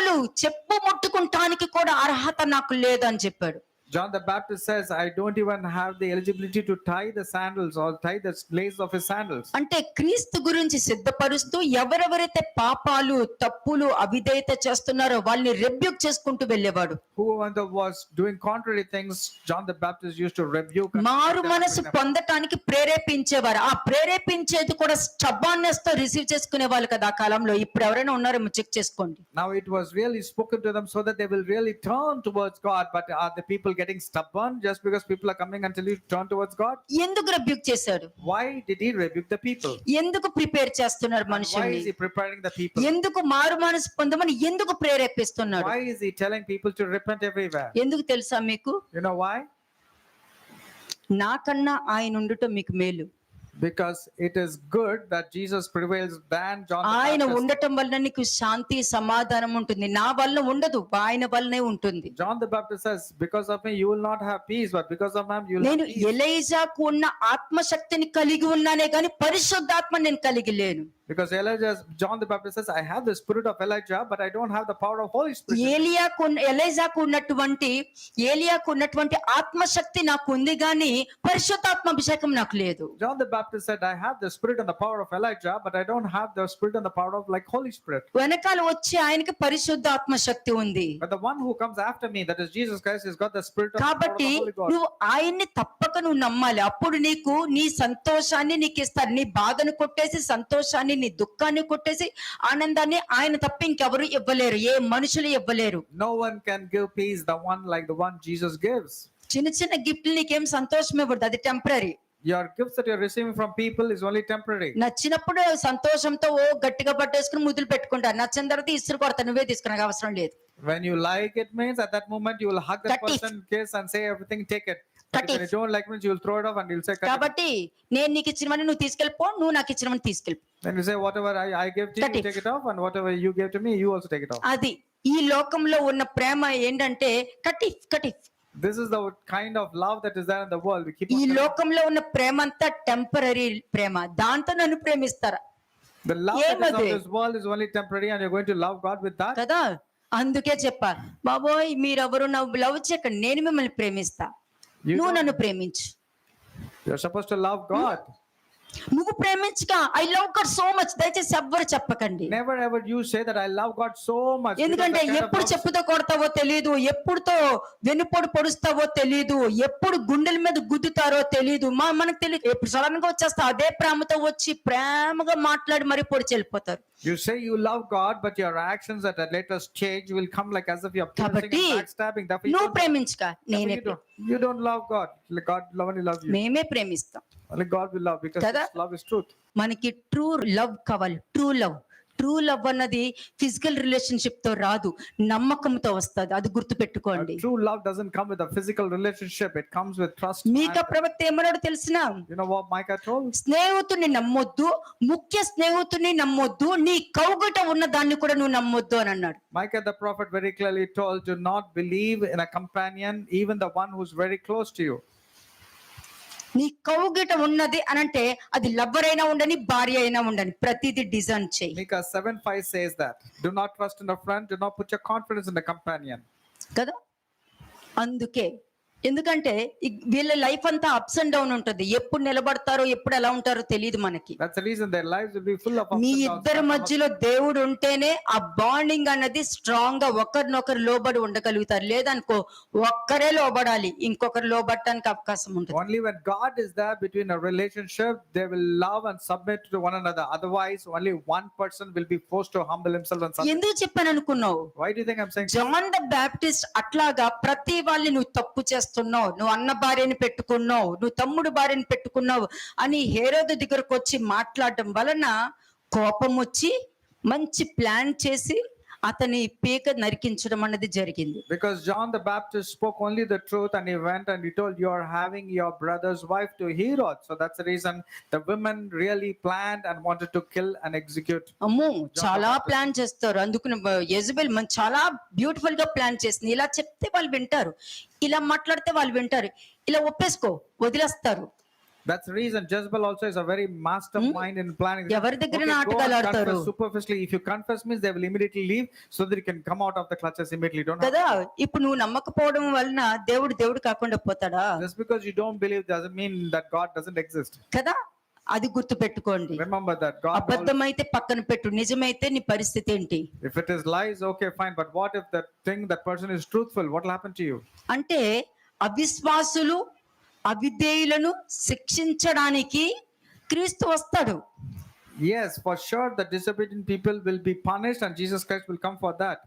ముట్టుకుంటానికి కూడా అర్హత నాకు లేదని చెప్పాడు. John the Baptist says, I don't even have the eligibility to tie the sandals or tie the lace of his sandals. అంటే క్రీస్తు గురించి సిద్ధపరుస్తూ ఎవరెవరైతే పాపాలు తప్పులు అవిధేయత చేస్తున్నారో వాళ్ళని రెబ్యూక్ చేసుకుంటూ వెళ్ళేవాడు. Whoever was doing contrary things, John the Baptist used to rebuke. and మారు correct మనసు them. పొందటానికి ప్రేరేపించేవారు. ఆ ప్రేరేపించేది కూడా స్టబాన్నెస్ తో రిసీవ్ చేసుకునే వాళ్ళు కదా ఆ కాలంలో. ఇప్పుడు ఎవరైనా ఉన్నారేమో చెక్ చేసుకోండి. Now it was really spoken to them so that they will really turn towards God. But are the people getting stubborn just because people are coming until you turn towards God? ఎందుకు rebuke చేశాడు? Why did he rebuke the people? ఎందుకు prepare చేస్తున్నారు And why మనుషుల్ని? is he preparing the people? ఎందుకు మారు మనసు పొందమని ఎందుకు ప్రేరేపిస్తున్నాడు? Why is he telling people to repent everywhere? ఎందుకు తెలుసా మీకు? You know why? నాకన్నా ఆయన ఉండటం మీకు మేలు. Because it is good that Jesus prevails than John the ఆయన Baptist. ఉండటం వల్ల నీకు శాంతి సమాధానం ఉంటుంది. నా వల్ల ఉండదు, ఆయన వల్లనే ఉంటుంది. John the Baptist says, because of me you will not have peace, but because of him you will నేను have peace. ఎలైజాకు ఉన్న ఆత్మశక్తిని కలిగి ఉన్నానే గాని పరిశుద్ధాత్మ నేను కలిగి లేను. Because John the Baptist says, I have the spirit of Elijah, but I don't have the power of Holy Spirit. ఎలైజాకు ఉన్నటువంటి ఆత్మశక్తి నాకు ఉంది గాని పరిశుద్ధాత్మ అభిషేకం నాకు లేదు. John the Baptist said, I have the spirit and the power of Elijah, but I don't have the spirit and the power of like Holy Spirit. వెనకాల వచ్చి ఆయనకి పరిశుద్ధాత్మ శక్తి ఉంది. But the one who comes after me, that is Jesus Christ, has got the spirit and the power of కాబట్టి the Holy God. నువ్వు ఆయన్ని తప్పక నువ్వు నమ్మాలి. అప్పుడు నీకు నీ సంతోషాన్ని నీకు ఇస్తారు. నీ బాధను కొట్టేసి సంతోషాన్ని, నీ దుఃఖాన్ని కొట్టేసి ఆనందాన్ని ఆయన తప్ప ఇంకెవరు ఇవ్వలేరు, ఏ మనుషులు ఇవ్వలేరు. No one can give peace the one like the one Jesus gives. చిన్న చిన్న గిఫ్ట్లు నీకేం సంతోషం ఇవ్వదు, అది temporary. Your gifts that you're receiving from people is only temporary. నచ్చినప్పుడు సంతోషంతో గట్టిగా పట్టేసుకుని ముద్దులు పెట్టుకుంటారు, నచ్చిన తర్వాత ఇసురు కొడతా, నువ్వే తీసుకునే అవసరం లేదు. When you like it means at that moment you will hug that Cut it. person, kiss and say everything, take it. Cut But when it. you don't like means you will throw it off and you'll say cut it. కాబట్టి నేను నీకు ఇచ్చినవన్నీ నువ్వు తీసుకెళ్ళిపో, నువ్వు నాకు ఇచ్చినవన్నీ తీసుకెళ్ళిపో. Then you say whatever I gave to you, Cut you it. take it off, and whatever you gave to me, you also take it off. అది ఈ లోకంలో ఉన్న ప్రేమ ఏంటంటే కటిఫ్. This is the kind of love that is there in the world. We keep ఈ on లోకంలో ఉన్న ప్రేమ అంతా temporary ప్రేమ. దాంతో నన్ను ప్రేమిస్తారా? the love that is ఏమది? of this world is only temporary, and you're going to love God with that. కదా. అందుకే చెప్పా, బాబోయ్ మీరెవరు నవ్వు లవ్ చేయకండి, నేను మిమ్మల్ని ప్రేమిస్తా, నువ్వు నన్ను ప్రేమించు. You're supposed to love God. నువ్వు ప్రేమించగా I love God so much, దయచేసి ఎవ్వరు చెప్పకండి. Never ever you say that I love God so much. ఎందుకంటే Because that kind of ఎప్పుడు love- చెప్పుతో కొడతావో తెలియదు, ఎప్పుడుతో వెన్నుపోటు పొడుస్తావో తెలియదు, ఎప్పుడు గుండెల మీద గుద్దుతారో తెలియదు, మనకు తెలియదు. ఎప్పుడు సడన్ గా వచ్చేస్తా అదే ప్రేమతో వచ్చి ప్రేమగా మాట్లాడి మరి పొడిచి వెళ్ళిపోతారు. You say you love God, but your actions at a later stage will come like as if you're piercing కాబట్టి and backstabbing. Therefore, నువ్వు ప్రేమించుక నేనే you don't love God. Like God only loves you. మేమే ప్రేమిస్తాం. Only God will love because కదా? His love is truth. మనకి true love కావాలి. True love అన్నది physical relationship తో రాదు, నమ్మకంతో వస్తుంది. అది గుర్తు పెట్టుకోండి. True love doesn't come with a physical relationship. It comes with trust. మీకా ప్రవక్త ఏమన్నాడు తెలిసిన? You know what Micah told? స్నేహితుడిని నమ్మొద్దు, ముఖ్య స్నేహితుడిని నమ్మొద్దు, నీ కౌగట ఉన్న దాన్ని కూడా నువ్వు నమ్మొద్దు అని అన్నాడు. Micah the prophet very clearly told, do not believe in a companion, even the one who's very close to you. నీ కౌగిట ఉన్నది అనంటే అది లవ్వర్ అయినా ఉండని, భార్య అయినా ఉండని, ప్రతిదీ డిజైన్ చేయి. Micah 7:5 says that. Do not trust in a friend, do not put your confidence in a companion. కదా, అందుకే ఎందుకంటే వీళ్ళ లైఫ్ అంతా అప్స్ అండ్ డౌన్ ఉంటుంది. ఎప్పుడు నిలబడతారో ఎప్పుడు ఎలా ఉంటారో తెలియదు మనకి. That's the reason their lives will be full of ups me and downs. ఇద్దరి మధ్యలో దేవుడు ఉంటేనే ఆ బాండింగ్ అన్నది స్ట్రాంగ్ గా ఒకరినొకరు లోబడి ఉండగలుగుతారు. లేదనుకో ఒక్కరే లోబడాలి, ఇంకొకరు లోబడటానికి అవకాశం ఉంటుంది. Only when God is there between a relationship, they will love and submit to one another. Otherwise, only one person will be forced to humble himself and submit. ఎందుకు చెప్పాను అనుకున్నావు? Why do you think I'm saying? John the Baptist అట్లాగా ప్రతి వాళ్ళని నువ్వు తప్పు చేస్తున్నావు, నువ్వు అన్న భార్యని పెట్టుకున్నావు, నువ్వు తమ్ముడు భార్యని పెట్టుకున్నావు అని హేరోదు దగ్గరకు వచ్చి మాట్లాడడం వలన కోపం వచ్చి మంచి ప్లాన్ చేసి అతని పీక నరికించడం అన్నది జరిగింది. Because John the Baptist spoke only the truth, and he went and he told, you are having your brother's wife to Herod. So that's the reason the women really planned and wanted to kill and execute. అమ్మో, చాలా plan చేస్తారు. అందుకు Jezebel చాలా beautiful గా plan చేసింది. ఇలా చెప్తే వాళ్ళు వింటారు, ఇలా మాట్లాడితే వాళ్ళు వింటారు, ఇలా ఒప్పేసుకో వదిలేస్తారు. That's the reason Jezebel also is a very mastermind in planning. ఎవరి దగ్గర Okay, go నాటకాలు and ఆడతారు confess superficially. If you confess means they will immediately leave so that you can come out of the clutches immediately. Don't have కదా. ఇప్పుడు నువ్వు నమ్మకపోవడం వలన దేవుడు కాకుండా పోతాడా? just because you don't believe doesn't mean that God doesn't exist. కదా, అది గుర్తు పెట్టుకోండి. Remember that God. అబద్ధమైతే పక్కన పెట్టు, నిజమైతే నీ పరిస్థితి ఏంటి? If it is lies, okay, fine. But what if that person is truthful? What will happen to you? అంటే అవిశ్వాసులు అవిధేయులను శిక్షించడానికి క్రీస్తు వస్తాడు. Yes, for sure the disobedient people will be punished and Jesus Christ will come for that.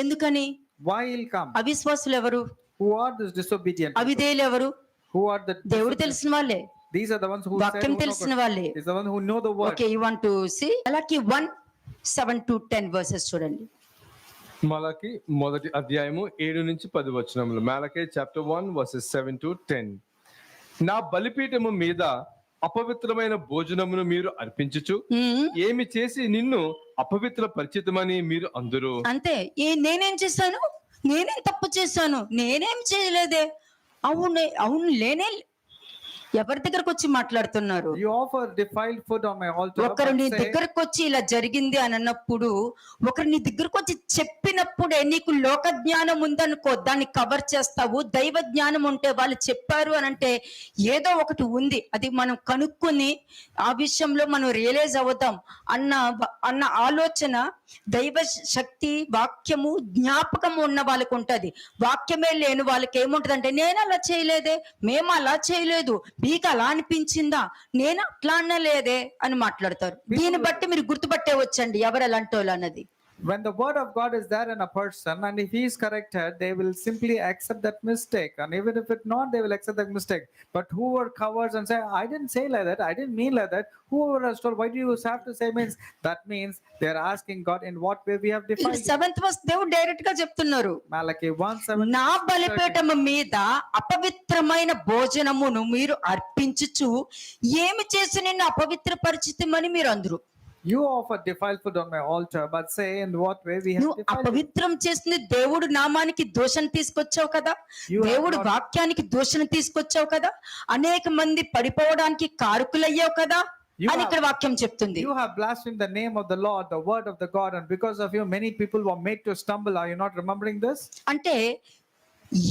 ఎందుకని? Why he'll come? అవిశ్వాసులు ఎవరు? Who are these disobedient people? అవిధేయులు ఎవరు? Who are the దేవుడు తెలిసిన వాళ్ళే, These are the ones who వాక్యం తెలిసిన వాళ్ళే. is the one who know the word. Okay, you want to see Malachi 1:7-10 versus చూడండి. మలకి మొదటి అధ్యాయము 7 నుంచి 10 వచనములు. మలకి చాప్టర్ 1 వర్సెస్ 7 to 10. నా బలిపీఠము మీద అపవిత్రమైన భోజనమును మీరు అర్పించుచు ఏమి చేసి నిన్ను అపవిత్ర పరిచితమని మీరు అందరూ. అంతే. నేనేం చేశాను? నేనేం తప్పు చేశాను? నేనేం చేయలేదే. అవును లేనే. ఎవరి దగ్గరకు వచ్చి మాట్లాడుతున్నారు? You offer defiled food on my altar. ఒకరు నీ but say, దగ్గరకు వచ్చి ఇలా జరిగింది అని అన్నప్పుడు, ఒకరు నీ దగ్గరకు వచ్చి చెప్పినప్పుడే నీకు లోక జ్ఞానం ఉందనుకో దాన్ని కవర్ చేస్తావు. దైవ జ్ఞానం ఉంటే వాళ్ళు చెప్పారు అని అంటే ఏదో ఒకటి ఉంది, అది మనం కనుక్కొని ఆ విషయంలో మనం రియలైజ్ అవుతాం అన్న ఆలోచన దైవ శక్తి వాక్యము జ్ఞాపకము ఉన్న వాళ్ళకు ఉంటది. వాక్యమే లేని వాళ్ళకి ఏముంటది అంటే, నేను అలా చేయలేదే, మేము అలా చేయలేదు, మీకు అలా అనిపించిందా, నేను అట్లా అనలేదే అని మాట్లాడతారు. దీన్ని బట్టి మీరు గుర్తుపట్టే వచ్చండి ఎవరు ఎలాంటి వాళ్ళు అన్నది. when the word of God is there in a person and if he is corrected, they will simply accept that mistake, and even if it not, they will accept that mistake. But whoever covers and say, I didn't say like that, I didn't mean like that, whoever has told, why do you have to say, means that means they are asking God, in what way we have defiled you. 7th verse దేవుడు direct గా చెప్తున్నారు, Malachi 1:7. నా బలిపీఠము మీద అపవిత్రమైన భోజనమును మీరు అర్పించుచు ఏమి చేసి నిన్ను అపవిత్ర పరిచితమని మీరు అందరూ. You offer defiled food on my altar, but say, in what way we have నువ్వు defiled you. అపవిత్రం చేసింది దేవుడు నామానికి దోషణ తీసుకొచ్చావు కదా, దేవుడు వాక్యానికి దోషణ తీసుకొచ్చావు కదా, అనేక మంది పడిపోవడానికి కారకులయ్యావు కదా అని ఇక్కడ వాక్యం చెప్తుంది. You have blasphemed the name of the Lord, the word of the God, and because of you many people were made to stumble. Are you not remembering this? అంటే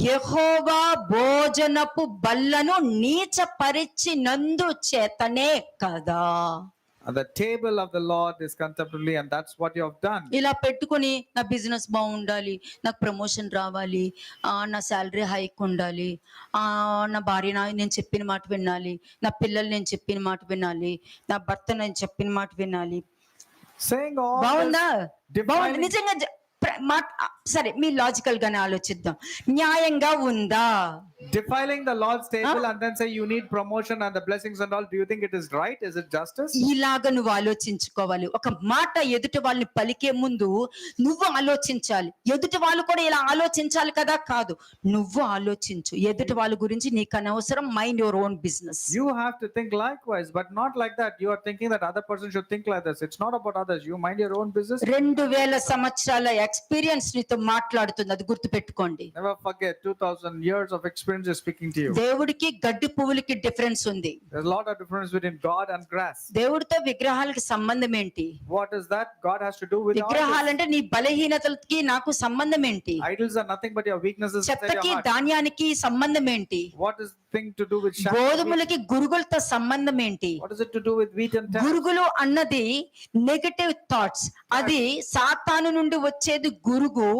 యెహోవా భోజనపు బల్లను నీచపరిచినందు చేతనే కదా. And the table of the Lord is contemptibly, and that's what you have done. ఇలా పెట్టుకుని నా business బాగుండాలి, నాకు promotion రావాలి, నా శాలరీ హైక్ ఉండాలి, నా భార్య నేను చెప్పిన మాట వినాలి, నా పిల్లలు నేను చెప్పిన మాట వినాలి, నా భర్త నేను చెప్పిన మాట వినాలి, Saying all బాగుందా? this, బాగుంది defiling, నిజంగా సరే మీ లాజికల్ గానే ఆలోచిద్దాం. న్యాయంగా ఉందా? defiling the Lord's table and then say you need promotion and the blessings and all. Do you think it is right? Is it justice? ఇలాగ నువ్వు ఆలోచించుకోవాలి. ఒక మాట ఎదుటి వాళ్ళని పలికే ముందు నువ్వు ఆలోచించాలి. ఎదుటి వాళ్ళు కూడా ఇలా ఆలోచించాలి కదా? కాదు, నువ్వు ఆలోచించు. ఎదుటి వాళ్ళ గురించి నీకు అనవసరం. Mind your own business. You have to think likewise, but not like that. You are thinking that other person should think like this. It's not about others. You mind your own business. 2000 సంవత్సరాల experience నీతో మాట్లాడుతుంది, అది గుర్తు పెట్టుకోండి. Never forget, 2000 years of experience is speaking to you. దేవుడికి గడ్డి పువ్వులకి difference ఉంది. There's a lot of difference between God and grass. దేవుడితో విగ్రహాలకి సంబంధం ఏంటి? What is that? God has to do with విగ్రహాలంటే నీ బలహీనతలకి నాకు సంబంధం ఏంటి? idols are nothing but your weaknesses inside your చెత్తకి heart. ధాన్యానికి సంబంధం ఏంటి? What is the thing to do with chaff? గోధుమలకి గురుగులతో సంబంధం ఏంటి? What is it to do with wheat and tares? గురుగులు అన్నది నెగటివ్ థాట్స్. అది సాతాను నుండి వచ్చేది గురుగు,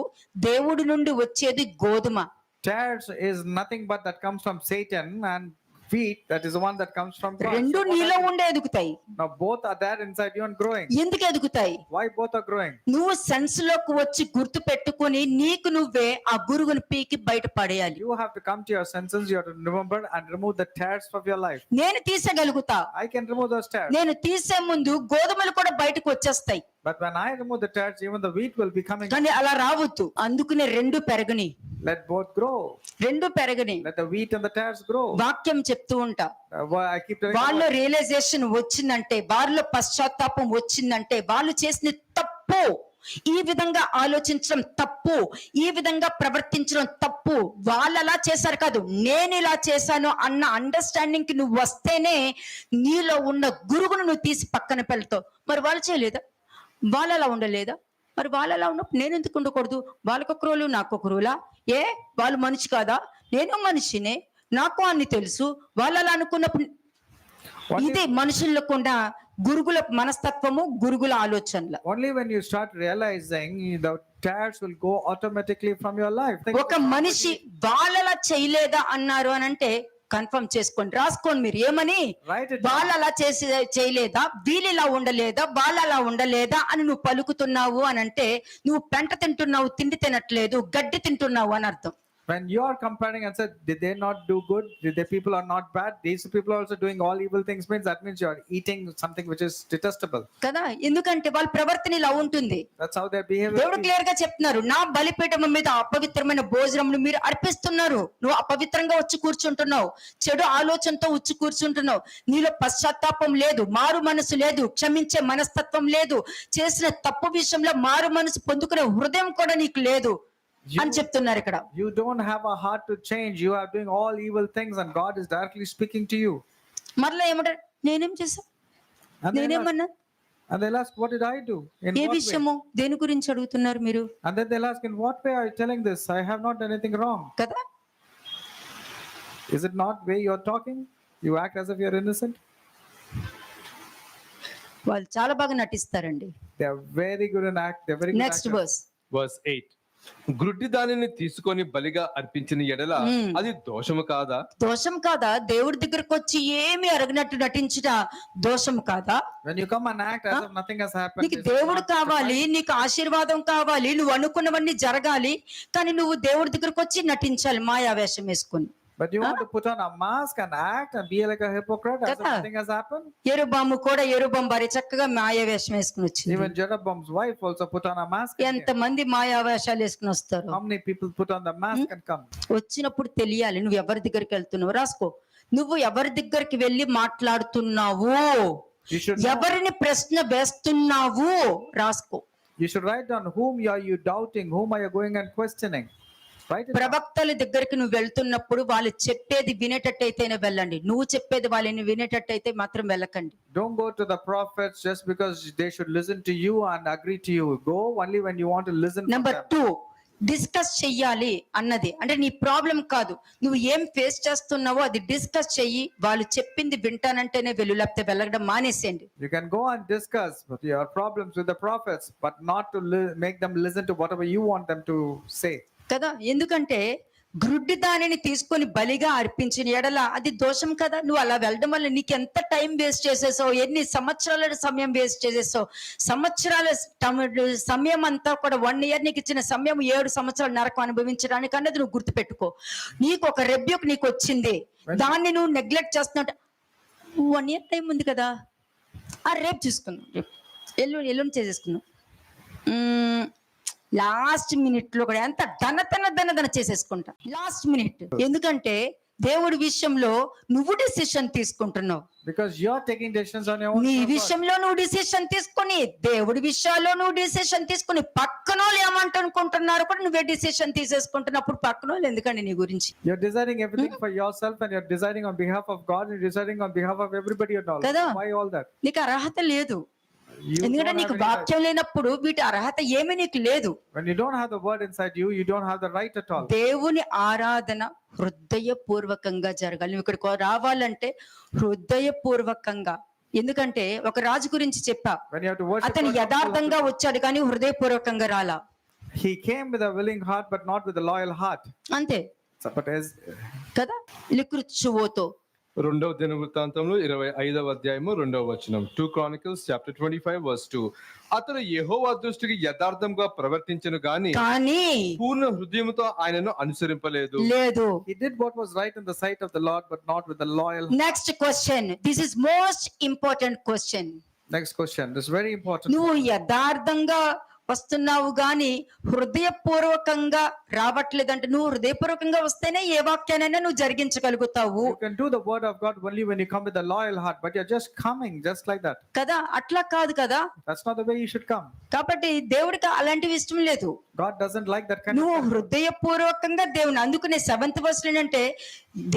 దేవుడి నుండి వచ్చేది గోధుమ. Tares is nothing but that comes from Satan, and wheat, that is the one that comes from God. రెండు నీలో ఉండే ఎదుగుతాయి. Now both are there inside you and growing. ఎందుకు ఎదుగుతాయి? Why both are growing? నువ్వు సెన్స్ లోకి వచ్చి గుర్తు పెట్టుకుని నీకు నువ్వే ఆ గురుగును పీకి బయట పడేయాలి. You have to come to your senses. You have to remember and remove the tares from your life. నేను తీసగలుగుతా. I can remove those tares. నేను తీసే ముందు గోధుమలు కూడా బయటకు వచ్చేస్తాయి. But when I remove the tares, even the wheat will be coming. కానీ అలా రావద్దు. అందుకనే రెండు పెరగని. Let both grow. రెండు పెరగని. Let the wheat and the tares grow. వాక్యం చెప్తూ ఉంటా. I keep telling వాళ్ళలో రియలైజేషన్ వచ్చిందంటే, వారిలో పశ్చాత్తాపం వచ్చిందంటే, వాళ్ళు చేసిన తప్పు, ఈ విధంగా ఆలోచించడం తప్పు, ఈ విధంగా ప్రవర్తించడం తప్పు, వాళ్ళు అలా చేశారు కాదు నేను ఇలా చేశాను అన్న అండర్స్టాండింగ్ కి నువ్వు వస్తేనే నీలో ఉన్న గురుగును నువ్వు తీసి పక్కన పెడతావు. మరి వాళ్ళు చేయలేదా? వాళ్ళు అలా ఉండలేదా? మరి వాళ్ళు అలా ఉన్నప్పుడు నేను ఎందుకు ఉండకూడదు? వాళ్ళకొక రోలు నాకొక రోలా? వాళ్ళు మనిషి కాదా? నేను మనిషినే, నాకు అన్ని తెలుసు. వాళ్ళు అలా అనుకున్నప్పుడు ఇదే మనుషుల్లో కూడా గురుగుల మనస్తత్వము, గురుగుల ఆలోచనలు. only when you start realizing, the tares will go automatically from your life. ఒక మనిషి వాళ్ళలా చేయలేదా అన్నారు అని అంటే కన్ఫర్మ్ చేసుకోండి, రాసుకోండి మీరు. ఏమని? Write it down. వాళ్ళు అలా చేయలేదా, వీళ్ళు ఇలా ఉండలేదా, వాళ్ళు అలా ఉండలేదా అని నువ్వు పలుకుతున్నావు అని అంటే నువ్వు పెంట తింటున్నావు, తిండి తినట్లేదు, గడ్డి తింటున్నావు అని అర్థం. When you are comparing and said, did they not do good? Did the people are not bad? These people are also doing all evil things. Means that means you are eating something which is detestable. కదా? ఎందుకంటే వాళ్ళ ప్రవర్తన ఇలా ఉంటుంది. That's how their behavior దేవుడు is. Clear గా చెప్తున్నారు, నా బలిపీఠం మీద అపవిత్రమైన భోజనమును మీరు అర్పిస్తున్నారు. నువ్వు అపవిత్రంగా వచ్చి కూర్చుంటున్నావు, చెడు ఆలోచనతో వచ్చి కూర్చుంటున్నావు, నీలో పశ్చాత్తాపం లేదు, మారు మనసు లేదు, క్షమించే మనస్తత్వం లేదు, చేసిన తప్పు విషయంలో మారు మనసు పొందుకునే హృదయం కూడా నీకు లేదు అని చెప్తున్నారు ఇక్కడ. You don't have a heart to change. You are doing all evil things and God is directly speaking to you. మరలా ఏమంటారు? నేనేం చేశా? నేనేమన్నా? And they'll ask, what did I do? In A what way? విషయము, దేని గురించి అడుగుతున్నారు మీరు? And then they'll ask, in what way are you telling this? I have not done anything wrong. కదా? Is it not way you're talking? You act as if you're innocent. వాళ్ళు చాలా బాగా నటిస్తారండి. They are very good in act. They're very good next actors. Verse. Verse 8. గ్రుడ్డి దానిని తీసుకొని బలిగా అర్పించిన ఎడల అది దోషము కాదా? దోషం కాదా? దేవుడి దగ్గరకు వచ్చి ఏమి అరగనట్టు నటించుట దోషం కాదా? When you come and act as if nothing has happened. నీకు is it దేవుడు not కావాలి, నీకు ఆశీర్వాదం కావాలి, నువ్వు అనుకున్నవన్నీ జరగాలి, కానీ నువ్వు దేవుడి దగ్గరకు వచ్చి నటించాలి మాయావేషం వేసుకుని. But you want to put on a mask and act and be like a hypocrite as if Kada. nothing has happened? యెరొబాము కూడా యెరొబాము భార్య చక్కగా మాయావేషం వేసుకుని వచ్చింది. Even Jeroboam's wife also put on a mask. and ఎంత మంది మాయావేషాలు వేసుకుని వస్తారు? came. How many people put on the mask and come? వచ్చినప్పుడు తెలియాలి నువ్వు ఎవరి దగ్గరికి వెళ్తున్నావు. రాసుకో, నువ్వు ఎవరి దగ్గరికి వెళ్ళి మాట్లాడుతున్నావు, You should know. ఎవరిని ప్రశ్న వేస్తున్నావు, రాసుకో. You should write down whom are you doubting, whom are you going and questioning. Write it down. ప్రవక్తల దగ్గరికి నువ్వు వెళ్తున్నప్పుడు వాళ్ళు చెప్పేది వినేటట్టయితేనే వెళ్ళండి, నువ్వు చెప్పేది వాళ్ళని వినేటట్టయితే మాత్రం వెళ్ళకండి. Don't go to the prophets just because they should listen to you and agree to you. Go only when you want to listen from number them. 2, discuss చెయ్యాలి అన్నది అంటే నీ ప్రాబ్లం కాదు, నువ్వు ఏం ఫేస్ చేస్తున్నావో అది డిస్కస్ చెయ్యి. వాళ్ళు చెప్పింది వింటానంటేనే వెళ్ళు, లేకపోతే వెళ్ళడం మానేసేయండి. You can go and discuss your problems with the prophets, but not to make them listen to whatever you want them to say. కదా? ఎందుకంటే గ్రుడ్డి దానిని తీసుకొని బలిగా అర్పించిన ఎడల అది దోషం కదా. నువ్వు అలా వెళ్ళడం వల్ల నీకు ఎంత టైం వేస్ట్ చేసేసావు, ఎన్ని సంవత్సరాల సమయం వేస్ట్ చేసేసావు. సంవత్సరాల సమయం అంతా కూడా 1 year నీకు ఇచ్చిన సమయం 7 సంవత్సరాలు నరకం అనుభవించడానికి అన్నది నువ్వు గుర్తుపెట్టుకో. నీకు ఒక రెబ్యూక్ నీకు వచ్చింది, దాన్ని నువ్వు నెగ్లెక్ట్ చేస్తున్నట్టు. 1 year టైం ఉంది కదా, రేపు చూసుకుందాం, రేపు ఎల్లుండి చేసేసుకుందాం. లాస్ట్ మినిట్ లో కూడా ఎంత దన చేసేసుకుంటా లాస్ట్ మినిట్. ఎందుకంటే దేవుడి విషయంలో నువ్వు డిసిషన్ తీసుకుంటున్నావు. Because you're taking decisions on your own. నీ purpose. విషయంలో నువ్వు డిసిషన్ తీసుకొని, దేవుడి విషయాల్లో నువ్వు డిసిషన్ తీసుకొని, పక్కనోళ్ళు ఏమంటనుకుంటున్నారు కూడా నువ్వే డిసిషన్ తీసేసుకుంటున్నప్పుడు పక్కనోళ్ళు ఎందుకండి నీ గురించి? You're deciding everything for yourself, and you're deciding on behalf of God, and you're deciding on behalf of everybody at all. కదా. Why all that? నీకు అర్హత లేదు. You ఎందుకంటే don't నీకు have any right. వాక్యం లేనప్పుడు వీటి అర్హత ఏమీ నీకు లేదు. When you don't have the word inside you, you don't have the right at all. దేవుని ఆరాధన హృదయపూర్వకంగా జరగాలి. నువ్వు ఇక్కడికి రావాలంటే హృదయపూర్వకంగా. ఎందుకంటే ఒక రాజు గురించి చెప్పా, When you have to worship అతను God, యథార్థంగా వచ్చాడు కానీ హృదయపూర్వకంగా రాలా. he came with a willing heart, but not with a loyal heart. అంతే But as కదా. లికృచ్చువోతో 2వ దినవృత్తాంతంలో 25వ అధ్యాయము 2వ వచనం. 2 Chronicles chapter 25 verse 2. అతడు యెహోవా దృష్టికి యథార్థంగా ప్రవర్తించెను గాని పూర్ణ హృదయముతో ఆయనను అనుసరింపలేదు. లేదు. he did what was right in the sight of the Lord, but not with the loyal. Next question, this is most important question. Next question, this is very important. నువ్వు యథార్థంగా వస్తున్నావు గాని హృదయపూర్వకంగా రావట్లేదంటే, నువ్వు హృదయపూర్వకంగా వస్తేనే ఏ వాక్యానైనా నువ్వు జరిగించగలుగుతావు. You can do the word of God only when you come with a loyal heart, but you're just coming just like that. కదా. అట్లా కాదు కదా. That's not the way you should come. కాబట్టి దేవుడికి అలాంటివి ఇష్టం లేదు. God doesn't like that kind నువ్వు of. హృదయపూర్వకంగా దేవుని, అందుకునే 7th verse ఏంటంటే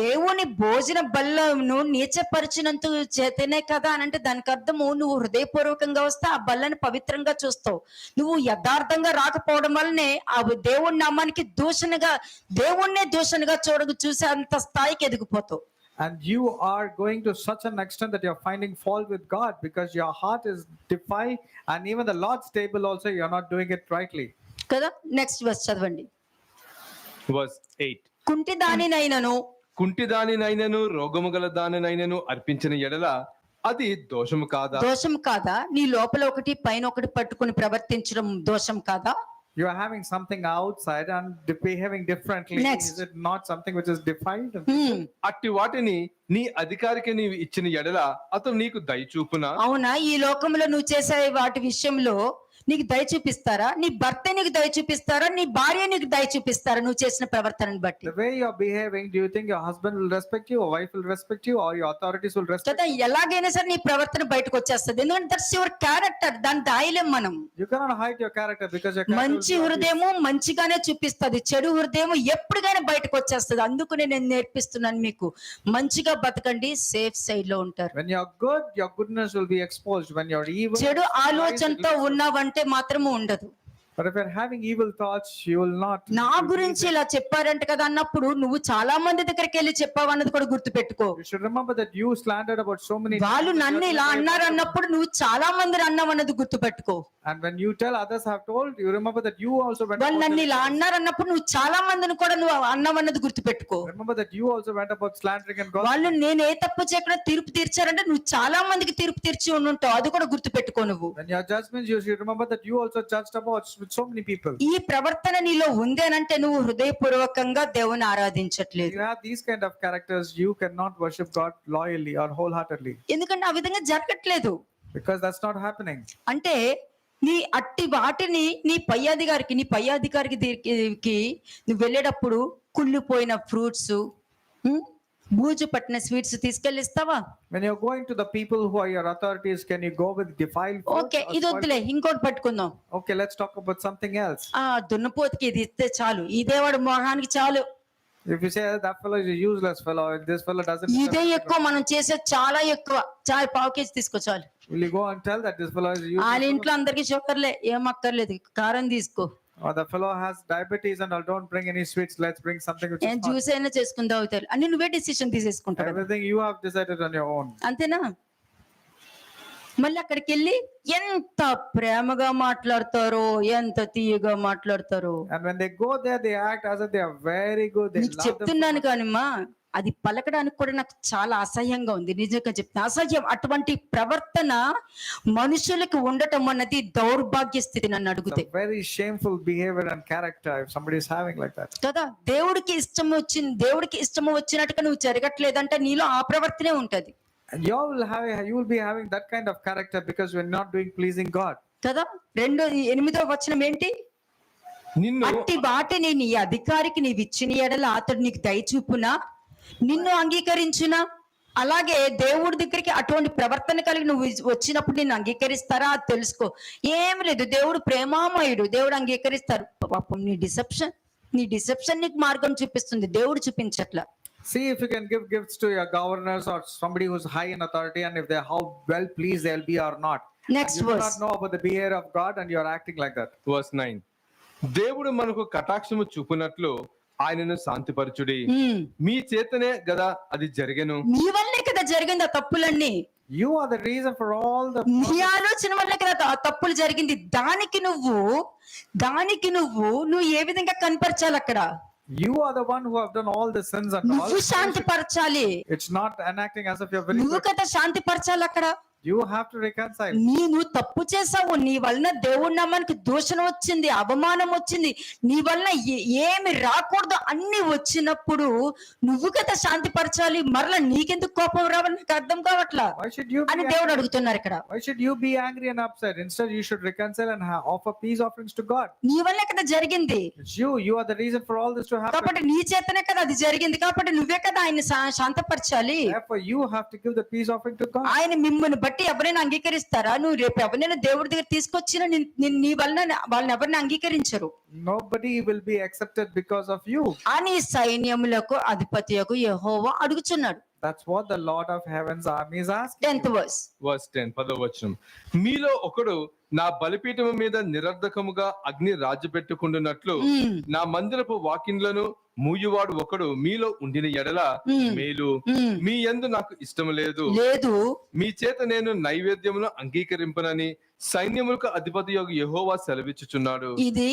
దేవుని భోజన బల్లను నీచపరిచినంత చేతనే కదా అని అంటే, దానికి అర్థము నువ్వు హృదయపూర్వకంగా వస్తే ఆ బల్లని పవిత్రంగా చూస్తావు. నువ్వు యథార్థంగా రాకపోవడం వల్లనే ఆ దేవుని నామానికి దేవుణ్ణే దూషణగా చూసే అంత స్థాయికి ఎదిగిపోతావు. And you are going to such an extent that you're finding fault with God because your heart is defiled, and even the Lord's table also you're not doing it rightly. కదా. నెక్స్ట్ వర్స్ చదవండి. verse 8. కుంటి దానినైనను కుంటిదానినైనను రోగము గల దానినైనను అర్పించిన ఎడల అది దోషము కాదా? దోషం కాదా? నీ లోపల ఒకటి పైన ఒకటి పట్టుకుని ప్రవర్తించడం దోషం కాదా? You are having something outside and behaving differently. Next. Is it not something which is defiled? అట్టి వాటిని నీ అధికారికి నీవు ఇచ్చిన ఎడల అతను నీకు దయ చూపునా? అవునా? ఈ లోకంలో నువ్వు చేసే వాటి విషయంలో నీకు దయ చూపిస్తారా? నీ భర్త నీకు దయ చూపిస్తారా? నీ భార్య నీకు దయ చూపిస్తారా నువ్వు చేసిన ప్రవర్తనను బట్టి? The way you're behaving, do you think your husband will respect you, or wife will respect you, or your authorities will respect కదా. ఎలాగైనా సరే నీ ప్రవర్తన బయటకు వచ్చేస్తుంది. ఎందుకంటే దట్స్ యువర్ క్యారెక్టర్. దాన్ని దాయలేం మనం. you? You cannot hide your character because your character మంచి will be హృదయము మంచిగానే చూపిస్తుంది, చెడు హృదయం ఎప్పుడుగానే బయటకు వచ్చేస్తుంది. అందుకనే నేను నేర్పిస్తున్నాను మీకు, మంచిగా బతకండి, సేఫ్ సైడ్ లో ఉంటారు. When you're good, your goodness will be exposed. When you're evil, చెడు ఆలోచనతో ఉన్నావంటే మాత్రము ఉండదు. but if you're having evil thoughts, you will not. నా గురించి ఇలా చెప్పారంట కదా అన్నప్పుడు నువ్వు చాలా మంది దగ్గరికి వెళ్ళి చెప్పావు అన్నది కూడా గుర్తు పెట్టుకో. You should remember that you slandered about so many. వాళ్ళు నన్ను ఇలా అన్నారు అన్నప్పుడు నువ్వు చాలా మంది అన్నావు అన్నది గుర్తు పెట్టుకో. And when you tell others have told, you remember that you also went. వాళ్ళు నన్ను ఇలా అన్నారు అన్నప్పుడు నువ్వు చాలా మందిని కూడా నువ్వు అన్నావు అన్నది గుర్తు పెట్టుకో. Remember that you also went about slandering and gossiping. వాళ్ళు నేను ఏ తప్పు చేయకుండా తీర్పు తీర్చారంటే నువ్వు చాలా మందికి తీర్పు తీర్చి ఉంటావు. అది కూడా గుర్తు పెట్టుకో నువ్వు. When your judgments, you should remember that you also judged about with so many people. ఈ ప్రవర్తన నీలో ఉంది అని అంటే నువ్వు హృదయపూర్వకంగా దేవుని ఆరాధించట్లేదు. You have these kind of characters, you cannot worship God loyally or wholeheartedly. ఎందుకంటే ఆ విధంగా జరగట్లేదు. Because that's not happening. అంటే నీ అట్టి వాటిని నీ పై అధికారికి దగ్గరికి నువ్వు వెళ్ళేటప్పుడు కుళ్ళిపోయిన ఫ్రూట్స్, బూజు పట్టిన sweets తీసుకెళ్ళిస్తావా? When you're going to the people who are your authorities, can you go with defiled food? Okay, ఇది వద్దులే, ఇంకోటి పట్టుకుందాం. Okay, let's talk about something else. దున్నపోతుకి ఇది ఇస్తే చాలు, ఇదే వాడు మొహానికి చాలు. If you say that fellow is a useless fellow, this fellow doesn't. ఇదే ఎక్కువ, మనం చేసేది చాలా ఎక్కువ. చాలు, పావు కేజీ తీసుకో చాలు. Will you go and tell that this fellow is a useless? వాళ్ళ ఇంట్లో అందరికి షుగర్లే, ఏం అక్కర్లేదు, కారం తీసుకో. Or the fellow has diabetes and don't bring any sweets, let's bring something which is hot. Juice అయినా చేసుకుని తాగుతారు. అన్ని నువ్వే decision తీసేసుకుంటావు. Everything you have decided on your own. అంతేనా? మళ్ళీ అక్కడికి వెళ్ళి ఎంత ప్రేమగా మాట్లాడతారో, ఎంత తీయగా మాట్లాడతారో. And when they go there, they act as if they are very good. They నీకు love them. చెప్తున్నాను కానిమ్మా, అది పలకడానికి కూడా నాకు చాలా అసహ్యంగా ఉంది. నిజంగా చెప్తున్నా, అసహ్యం. అటువంటి ప్రవర్తన మనుషులకు ఉండటం అన్నది దౌర్భాగ్య స్థితి నన్ను It's అడిగితే a very shameful behavior and character if somebody is having like that. కదా. దేవుడికి ఇష్టం వచ్చినట్టుగా నువ్వు జరగట్లేదంటే నీలో ఆ ప్రవర్తనే ఉంటది And you will be having that kind of character because you're not doing pleasing God. కదా. 2:8 వచనం ఏంటి? నిన్ను అట్టి వాటిని నీ అధికారికి నీవు ఇచ్చిన ఎడల అతడు నీకు దయచూపునా, నిన్ను అంగీకరించునా? అలాగే దేవుడి దగ్గరికి అటువంటి ప్రవర్తన కలిగి నువ్వు వచ్చినప్పుడు నిన్ను అంగీకరిస్తారా అది తెలుసుకో. ఏం లేదు, దేవుడు ప్రేమామయుడు, దేవుడు అంగీకరిస్తారు. పాపం నీ డిసెప్షన్ నీకు మార్గం చూపిస్తుంది, దేవుడు చూపించట్లా. See if you can give gifts to your governors or somebody who's high in authority, and if they're how well pleased they'll be or not. Next And you do verse. not know about the behavior of God and you're acting like that. verse 9. దేవుడు మనకు కటాక్షము చూపునట్లు ఆయనను శాంతిపరచుడి. మీ చేతనే గదా అది జరిగెను. నీ వల్లే కదా జరిగింది ఆ తప్పులన్నీ. You are the reason for all the నీ ఆలోచన వల్లే కదా ఆ తప్పులు జరిగింది. దానికి నువ్వు ఏ విధంగా కనపరచాలి అక్కడ? You are the one who have done all the sins and all. నువ్వు శాంతి పరచాలి. It's not enacting as if you're very నువ్వు good. కదా శాంతి పరచాలి అక్కడ. You have to reconcile. నువ్వు తప్పు చేసావు, నీ వలన దేవుడి నామానికి దూషణ వచ్చింది, అవమానం వచ్చింది, నీ వలన ఏమి రాకూడదు అన్ని వచ్చినప్పుడు నువ్వు కదా శాంతి పరచాలి. మరలా నీకెందుకు కోపం రావని నాకు అర్థం కావట్లా Why should you అని be దేవుడు అడుగుతున్నారు ఇక్కడ. Why should you be angry and upset? Instead, you should reconcile and offer peace offerings to God. నీ వల్లే కదా జరిగింది It's you. You are the reason for all this to happen. కాబట్టి నీ చేతనే కదా అది జరిగింది, కాబట్టి నువ్వే కదా ఆయన శాంతపరచాలి. Therefore, you have to give the peace offering to God. ఆయన మిమ్మల్ని బట్టి ఎవరైనా అంగీకరిస్తారా? నువ్వు రేపు ఎవరైనా దేవుడి దగ్గర తీసుకొచ్చినా నీ వలన వాళ్ళని ఎవరిని అంగీకరించరు. Nobody will be accepted because of you. అని సైన్యములకు అధిపతియగు యెహోవా అడుగుచున్నాడు. That's what the Lord of Heaven's armies asks. 10th verse. verse 10 10వ వచనం. మీలో ఒకడు నా బలిపీఠము మీద నిరర్ధకముగా అగ్ని రాజపెట్టుకుంటున్నట్లు నా మందిరపు వాకిన్లను మూయువాడు ఒకడు మీలో ఉండిన ఎడల మేలు. మీ యందు నాకు ఇష్టం లేదు, మీ చేత నేను నైవేద్యమును అంగీకరింపనని సైన్యములకు అధిపతి యెహోవా సెలవిచ్చుచున్నాడు. ఇది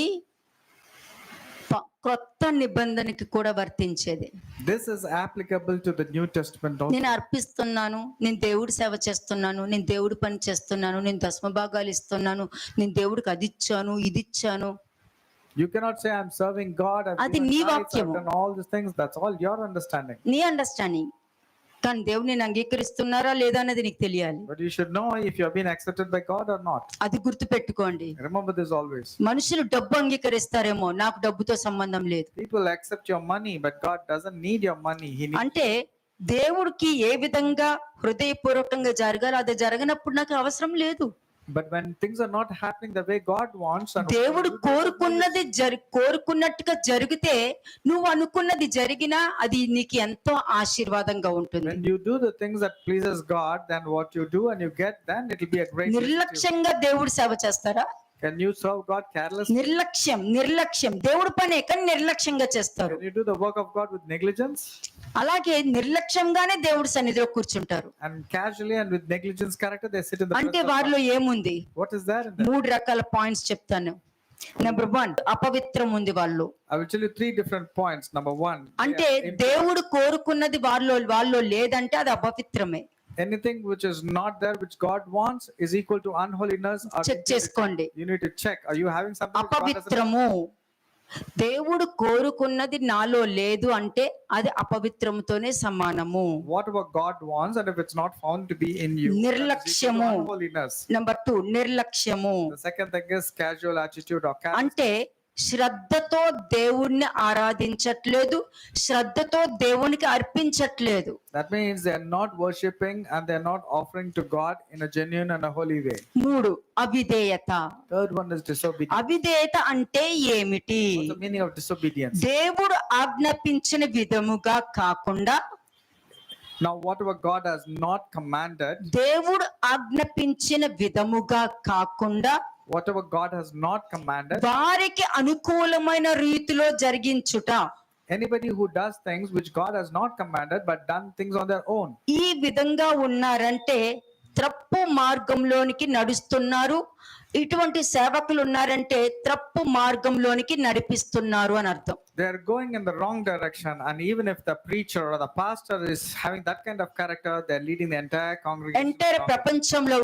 కొత్త నిబంధనకి కూడా వర్తించేది. This is applicable to the New Testament also. నేను అర్పిస్తున్నాను, నేను దేవుడి సేవ చేస్తున్నాను, నేను దేవుడి పని చేస్తున్నాను, నేను దశమ భాగాలు ఇస్తున్నాను, నేను దేవుడికి అది ఇచ్చాను ఇది ఇచ్చాను. You cannot say I'm serving God, అది నీ వాక్యము. I've done all these things. That's all your understanding. నీ అండర్స్టాండింగ్. కానీ దేవుడు నేను అంగీకరిస్తున్నారా లేదా అన్నది నీకు తెలియాలి. But you should know if you have been accepted by God or not. అది గుర్తు పెట్టుకోండి. Remember this always. మనుషులు డబ్బు అంగీకరిస్తారేమో, నాకు డబ్బుతో సంబంధం లేదు. People accept your money, but God doesn't need your money. He needs. అంటే దేవుడికి ఏ విధంగా హృదయపూర్వకంగా జరగాలో అది జరగనప్పుడు నాకు అవసరం లేదు. But when things are not happening the way God wants, and దేవుడు కోరుకున్నట్టుగా జరిగితే నువ్వు అనుకున్నది జరిగినా అది నీకు ఎంతో ఆశీర్వాదంగా ఉంటుంది. when you do the things that pleases God, then what you do and you get, then it will be a great. నిర్లక్ష్యంగా దేవుడు సేవ చేస్తారా? Can you serve God carelessly? నిర్లక్ష్యం దేవుడి పనే, కానీ నిర్లక్ష్యంగా చేస్తారు. Can you do the work of God with negligence? అలాగే నిర్లక్ష్యంగానే దేవుడి సన్నిధిలో కూర్చుంటారు. And casually and with negligence character they sit in the అంటే presence of వారిలో ఏముంది? God. What is there in there? 3 రకాల పాయింట్స్ చెప్తాను. నెంబర్ 1, అపవిత్రం ఉంది వాళ్ళు. I will tell you 3 different points. Number 1, అంటే దేవుడు కోరుకున్నది వాళ్ళలో లేదంటే అది అపవిత్రమే. anything which is not there which God wants is equal to unholiness. Check చేసుకోండి. You need to check. Are you having something which God doesn't? అపవిత్రము. దేవుడు కోరుకున్నది నాలో లేదు అంటే అది అపవిత్రముతోనే సమానము. Whatever God wants, and if it's not found to be in you, నిర్లక్ష్యము. unholiness. Number 2, నిర్లక్ష్యము. The second thing is casual attitude or అంటే శ్రద్ధతో దేవుణ్ణి ఆరాధించట్లేదు, శ్రద్ధతో దేవునికి అర్పించట్లేదు. That means they are not worshipping and they are not offering to God in a genuine and a holy way. 3, అవిధేయత. Third one is disobedience. అవిధేయత అంటే ఏమిటి? What's the meaning of disobedience? దేవుడు ఆజ్ఞాపించిన విధముగా కాకుండా, Now whatever God has not commanded, దేవుడు ఆజ్ఞాపించిన విధముగా కాకుండా whatever God has not commanded, వారికి అనుకూలమైన రీతిలో జరిగించుట. anybody who does things which God has not commanded but done things on their own. ఈ విధంగా ఉన్నారంటే త్రప్పు మార్గంలోనికి నడుస్తున్నారు. ఇటువంటి సేవకులు ఉన్నారంటే త్రప్పు మార్గంలోనికి నడిపిస్తున్నారు అని అర్థం. They are going in the wrong direction, and even if the preacher or the pastor is having that kind of character, they are leading the entire congregation. Entire ప్రపంచంలో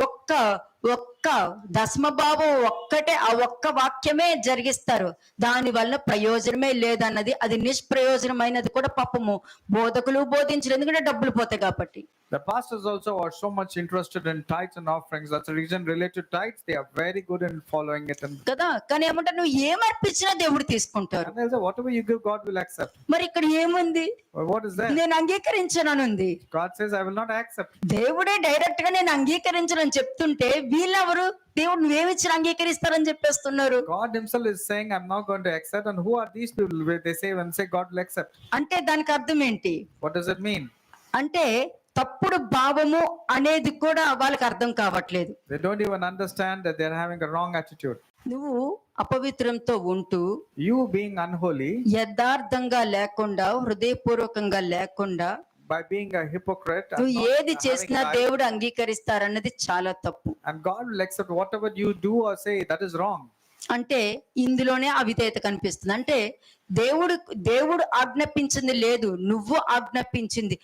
ఒక్క దశమభావం ఒక్కటే, ఆ ఒక్క వాక్యమే జరిగిస్తారు. దాని వల్ల ప్రయోజనమే లేదన్నది, అది నిష్ప్రయోజనమైనది కూడా పాపము బోధకులు బోధించరు, ఎందుకంటే డబ్బులు పోతాయి కాబట్టి. The pastors also are so much interested in tithes and offerings. That's the reason related to tithes, they are very good in following it. And కదా, కానీ ఏమంటారు, నువ్వు ఏమర్పించినా దేవుడు తీసుకుంటారు. they'll say, whatever you give, God will accept. మరి ఇక్కడ ఏముంది? Well, what is that? నేను అంగీకరించనుంది. God says, I will not accept. దేవుడే డైరెక్ట్ గా నేను అంగీకరించనని చెప్తుంటే వీళ్ళెవరు దేవుడు నువ్వేమిచ్చిన అంగీకరిస్తారని చెప్పేస్తున్నారు. God himself is saying, I'm not going to accept. And who are these people where they say when say God will accept? అంటే దానికి అర్థం ఏంటి? What does it mean? అంటే తప్పుడు భావము అనేది కూడా వాళ్ళకి అర్థం కావట్లేదు. They don't even understand that they're having a wrong attitude. నువ్వు అపవిత్రంతో ఉంటూ, You being unholy, యథార్థంగా లేకుండా, హృదయపూర్వకంగా లేకుండా by being a hypocrite, and నువ్వు not ఏది having చేసినా life, దేవుడు అంగీకరిస్తారన్నది చాలా తప్పు. and God will accept whatever you do or say, that is wrong. అంటే ఇందులోనే అవిధేయత కనిపిస్తుంది. అంటే దేవుడు ఆజ్ఞాపించింది లేదు, నువ్వు ఆజ్ఞాపించింది.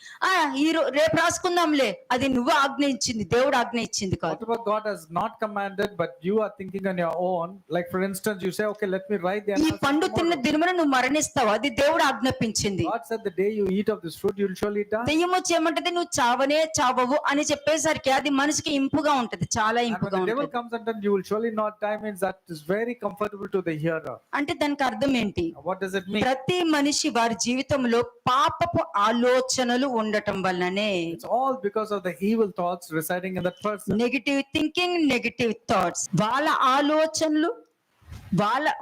రేపు రాసుకుందాంలే, అది నువ్వు ఆజ్ఞయించింది, దేవుడు ఆజ్ఞ ఇచ్చింది కాదు. Whatever God has not commanded, but you are thinking on your own. Like for instance, you say, okay, let me write the ఈ announcement పండు తిన్న tomorrow. దినమున నువ్వు మరణిస్తావు, అది దేవుడు ఆజ్ఞాపించింది. God said the day you eat of this fruit, you will surely die. దెయ్యం వచ్చి ఏమంటది, నువ్వు చావనే చావవు అని చెప్పేసరికి అది మనసుకి ఇంపుగా ఉంటది, చాలా And when ఇంపుగా the devil ఉంటది. comes and tells you will surely not die, means that is very comfortable to the hearer. అంటే దానికి అర్థం ఏంటి? What does it mean? ప్రతి మనిషి వారి జీవితంలో పాపపు ఆలోచనలు ఉండటం వల్లనే, It's all because of the evil thoughts residing in that person. Negative thinking, negative thoughts, వాళ్ళ ఆలోచనలు,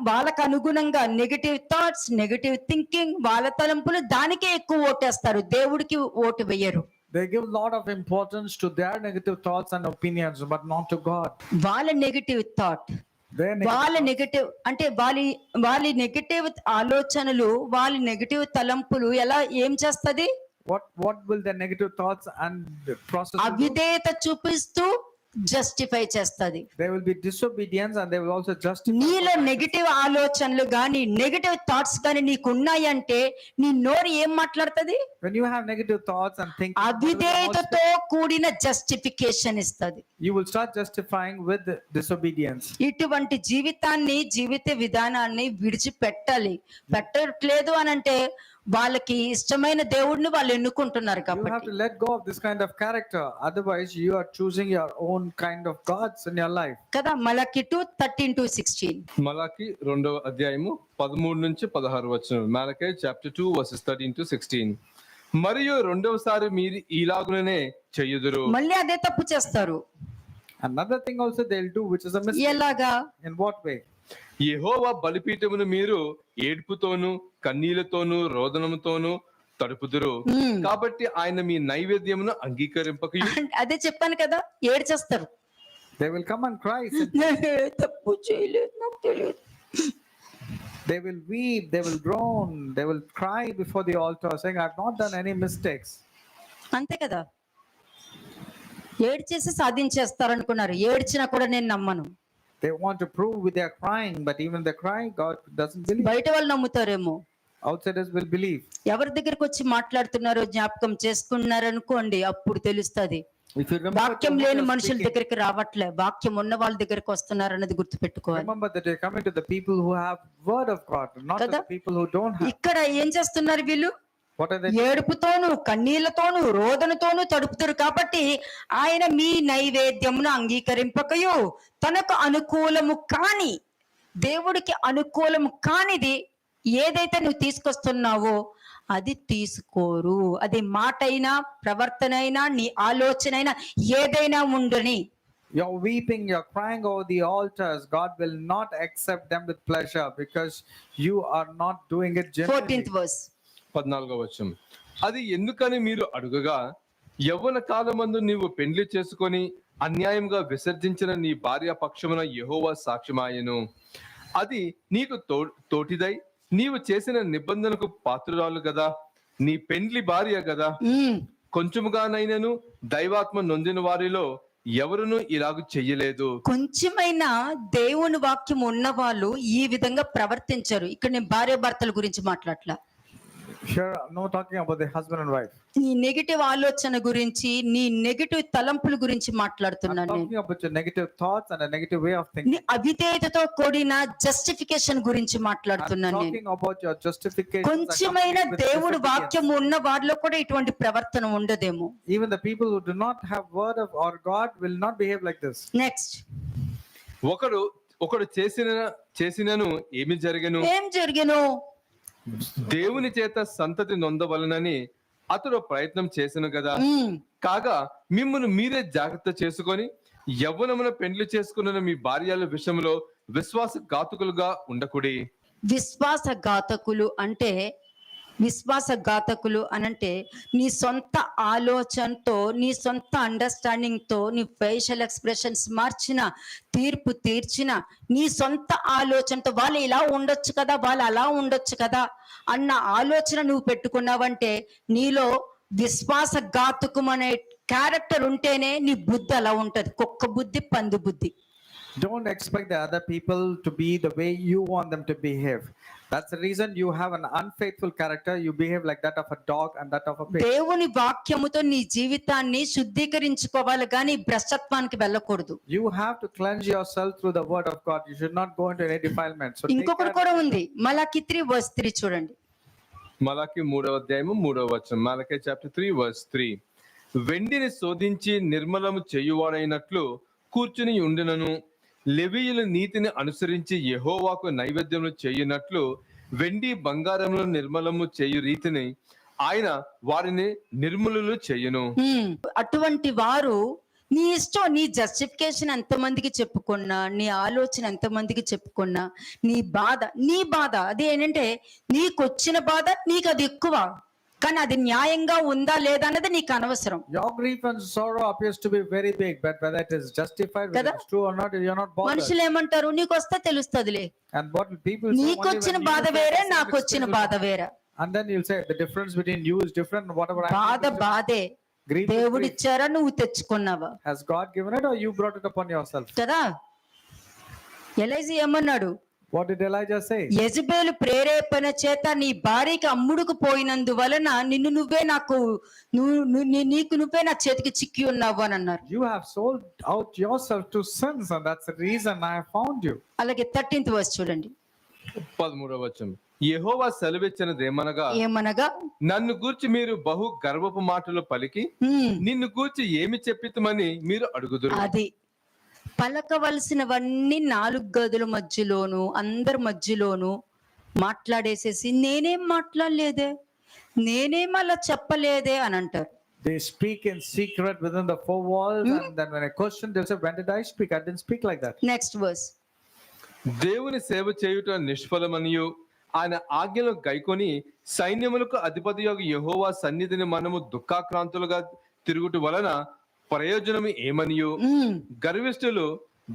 వాళ్ళకు అనుగుణంగా నెగటివ్ థాట్స్, నెగటివ్ థింకింగ్, వాళ్ళ తలంపులు దానికే ఎక్కువ ఓటేస్తారు, దేవుడికి ఓటు వేయరు. They give a lot of importance to their negative thoughts and opinions, but not to God. వాళ్ళ నెగటివ్ థాట్, Their negative వాళ్ళ నెగటివ్ అంటే వాళ్ళ నెగటివ్ ఆలోచనలు, వాళ్ళ నెగటివ్ తలంపులు ఏం చేస్తది? what will their negative thoughts and process? అవిధేయత చూపిస్తూ జస్టిఫై చేస్తది. They will be disobedience, and they will also justify. నీలో నెగటివ్ ఆలోచనలు గాని, నెగటివ్ థాట్స్ గాని నీకు ఉన్నాయంటే నీ నోరు ఏం మాట్లాడుతుంది? When you have negative thoughts and think, అవిధేయతతో కూడిన జస్టిఫికేషన్ ఇస్తది. you will start justifying with disobedience. ఇటువంటి జీవిత విధానాన్ని విడిచిపెట్టాలి. పెట్టట్లేదు అని అంటే వాళ్ళకి ఇష్టమైన దేవుడిని వాళ్ళు ఎన్నుకుంటున్నారు You have కాబట్టి. to let go of this kind of character, otherwise you are choosing your own kind of gods in your life. కదా, మలకి 2:13-16. మలాకి 2వ అధ్యాయము 13 నుంచి 16 వచనం. మలాకి చాప్టర్ 2 వర్సెస్ 13-16. మరియు రెండవసారి మీరు ఇలాగుననే చెయ్యుదురు. మళ్ళీ అదే తప్పు చేస్తారు. Another thing also they'll do, which is a mistake. ఎలాగా? In what way? యెహోవా బలిపీఠమును మీరు ఏడ్పుతోను, కన్నీళ్లతోను, రోదనముతోను తడుపుదురు. కాబట్టి ఆయన మీ నైవేద్యమును అంగీకరింపకయు. అదే చెప్పాను కదా, ఏడ్చేస్తారు. They will come and cry. తప్పు చేయలేదు, నాకు తెలియదు. They will weep, they will groan, they will cry before the altar, saying, I've not done any mistakes. అంతే కదా, ఏడ్చేసి సాధించేస్తారు అనుకున్నారు. ఏడ్చినా కూడా నేను నమ్మను. They want to prove with their crying, but even the cry, God doesn't believe. బయట వాళ్ళు నమ్ముతారేమో, Outsiders will believe. ఎవరి దగ్గరకు వచ్చి మాట్లాడుతున్నారో జ్ఞాపకం చేసుకున్నారు అనుకోండి, అప్పుడు తెలుస్తది. If you remember, వాక్యం who లేని you're మనుషుల speaking, దగ్గరికి రావట్లే, వాక్యం ఉన్న వాళ్ళ దగ్గరికి వస్తున్నారు అన్నది గుర్తుపెట్టుకోవాలి. remember that you're coming to the people who have word of God, not to Kada? the people who don't have. ఇక్కడ ఏం చేస్తున్నారు వీళ్ళు? What are they? ఏడుపుతోను, కన్నీళ్లతోను, రోదనతోను తడుపుతారు. కాబట్టి ఆయన మీ నైవేద్యమును అంగీకరింపకయు, తనకు అనుకూలము కాని, దేవుడికి అనుకూలము కానిది ఏదైతే నువ్వు తీసుకొస్తున్నావో అది తీసుకోరు. అది మాట అయినా, ప్రవర్తన అయినా, నీ ఆలోచన అయినా, ఏదైనా ఉండని. You're weeping, you're crying over the altars. God will not accept them with pleasure because you are not doing it genuinely. 14th verse. 14వ వచనం. అది ఎందుకని మీరు అడుగగా, యవ్వన కాలమందు నీవు పెండ్లి చేసుకొని అన్యాయంగా విసర్జించిన నీ భార్య పక్షమున యెహోవా సాక్ష్యమాయెను. అది నీకు తోటిదై నీవు చేసిన నిబంధనకు పాత్రురాలు గదా, నీ పెండ్లి భార్య గదా. కొంచెముగానైనను దైవాత్మ నొందిన వారిలో ఎవరునూ ఇలాగ చెయ్యలేదు. కొంచెమైనా దేవుని వాక్యం ఉన్న వాళ్ళు ఈ విధంగా ప్రవర్తించరు. ఇక్కడ నేను భార్య భర్తల గురించి మాట్లాడట్లా. Here, no talking about the husband and wife. నీ నెగటివ్ ఆలోచన గురించి, నీ నెగటివ్ తలంపుల గురించి I'm మాట్లాడుతున్నాను నేను. talking about your negative thoughts and a negative way of నీ thinking. అవిధేయతతో కూడిన జస్టిఫికేషన్ గురించి I'm మాట్లాడుతున్నాను నేను. talking about your justification. కొంచెమైనా దేవుడు వాక్యం ఉన్న వారిలో కూడా ఇటువంటి ప్రవర్తన ఉండదేమో. Even the people who do not have word of or God will not behave like this. Next ఒకడు చేసినను ఏమి జరిగెను? ఏం జరిగెను? దేవుని చేత సంతతి నొందవలనని అతడు ప్రయత్నం చేసెను కదా. ఉమ్, కాగా మిమ్మును మీరే జాగ్రత్త చేసుకొని యవ్వనమున పెండ్లి చేసుకున్న మీ భార్యల విషయంలో విశ్వాసఘాతకులుగా ఉండకుడి. విశ్వాసఘాతకులు అనంటే నీ సొంత ఆలోచనతో, నీ సొంత అండర్స్టాండింగ్ తో, నీ ఫేషియల్ ఎక్స్ప్రెషన్స్ మార్చిన, తీర్పు తీర్చిన, నీ సొంత ఆలోచనతో వాళ్ళు ఇలా ఉండొచ్చు కదా, వాళ్ళు అలా ఉండొచ్చు కదా అన్న ఆలోచన నువ్వు పెట్టుకున్నావంటే నీలో విశ్వాసఘాతకం అనే క్యారెక్టర్ ఉంటేనే నీ బుద్ధి అలా ఉంటది. కుక్క బుద్ధి, పంది బుద్ధి. Don't expect the other people to be the way you want them to behave. That's the reason you have an unfaithful character. You behave like that of a dog and that of a pig. దేవుని వాక్యముతో నీ జీవితాన్ని శుద్ధీకరించుకోవాలి కానీ భ్రష్టత్వానికి వెళ్ళకూడదు. You have to cleanse yourself through the word of God. You should not go into any defilement. So take ఇంకొకటి care. కూడా ఉంది. మలాకి 3:3 చూడండి. మలాకి 3:3 మలాకి చాప్టర్ 3:3 వెండిని శోధించి నిర్మలము చేయువాడైనట్లు కూర్చుని ఉండినను లెవీయుల నీతిని అనుసరించి యెహోవాకు నైవేద్యములు చేయునట్లు వెండి బంగారములను నిర్మలము చేయు రీతిని ఆయన వారిని నిర్మలులు చేయును. అటువంటి వారు నీ ఇష్టం, నీ జస్టిఫికేషన్ ఎంతమందికి చెప్పుకున్నా, నీ ఆలోచన ఎంతమందికి చెప్పుకున్నా, నీ బాధ అది ఏంటంటే నీకు వచ్చిన బాధ నీకు అది ఎక్కువ, కానీ అది న్యాయంగా ఉందా లేదా అన్నది నీకు అనవసరం. Your grief and sorrow appears to be very big, but whether it is justified, whether it's true or not, you're not bothered. మనుషులు ఏమంటారు? నీకు వస్తే తెలుస్తదిలే. And what will people say? నీకు వచ్చిన బాధ వేరే, నాకు వచ్చిన బాధ వేరే. And then you'll say the difference between you is different. Whatever బాధే. grief, దేవుడు ఇచ్చారా, నువ్వు తెచ్చుకున్నావా? has God given it or you brought it upon yourself? కదా. ఎలైజా ఏమన్నాడు? What did Elijah say? యెజబెలు ప్రేరేపణ చేత నీ భార్యకి అమ్ముడుకు పోయినందువలన నీకు నువ్వే నా చేతికి చిక్కి ఉన్నావు అని అన్నారు. You have sold out yourself to sins, and that's the reason I have found you. అలాగే 13th verse చూడండి. 13 యెహోవా సెలవిచ్చినదేమనగా నన్ను గూర్చి మీరు బహు గర్వపు మాటలు పలికి నిన్ను గూర్చి ఏమి చెప్పితమని మీరు అడుగుదురు. అది పలకవలసినవన్నీ 4 గదుల మధ్యలోను, అందరి మధ్యలోను మాట్లాడేసేసి నేనేం మాట్లాడలేదే, నేనేం అలా చెప్పలేదే అని అంటారు. They speak in secret within the four walls, and then when I question, they'll say, when did I speak? I didn't speak like that. Next verse. దేవుని సేవ చేయుట నిష్ఫలమనియు ఆయన ఆజ్ఞలు గైకొని సైన్యములకు అధిపతియగు యెహోవా సన్నిధిని మనము దుఃఖాక్రాంతులుగా తిరుగుట వలన ప్రయోజనము ఏమనియు గర్విష్ఠులు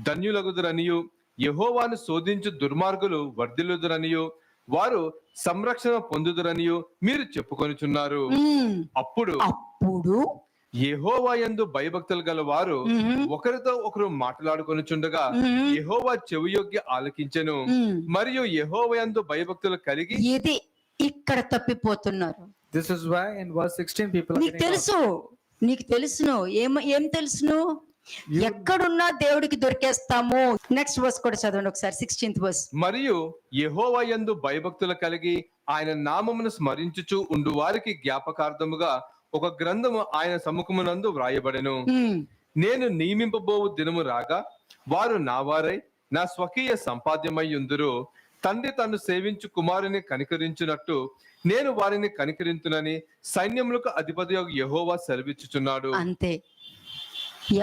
ధన్యులగుదురనియు యెహోవాను శోధించు దుర్మార్గులు వర్ధిల్లుదురనియు వారు సంరక్షణ పొందుదురనియు మీరు చెప్పుకొనుచున్నారు. అప్పుడు యెహోవా యందు భయభక్తులు గల వారు ఒకరితో ఒకరు మాట్లాడుకొనుచుండగా యెహోవా చెవియొగ్గి ఆలకించెను మరియు యెహోవా యందు భయభక్తులు కలిగి ఇది ఇక్కడ తప్పిపోతున్నారు. This is why in verse 16 people are నీకు తెలుసును ఏం తెలుసును, ఎక్కడున్నా దేవుడికి దొరికేస్తాము. నెక్స్ట్ వర్స్ కూడా చదవండి ఒకసారి, 16th verse. మరియు యెహోవా యందు భయభక్తులు కలిగి ఆయన నామమును స్మరించుచు ఉండు వారికి జ్ఞాపకార్థముగా ఒక గ్రంథము ఆయన సముఖమునందు వ్రాయబడెను. నేను నియమింపబోవు దినము రాగా వారు నా వారై నా స్వకీయ సంపాద్యమై ఉందురు. తండ్రి తను సేవించు కుమారుని కనికరించున్నట్టు నేను వారిని కనికరించునని సైన్యములకు అధిపతి యెహోవా సెలవిచ్చుచున్నాడు. అంతే.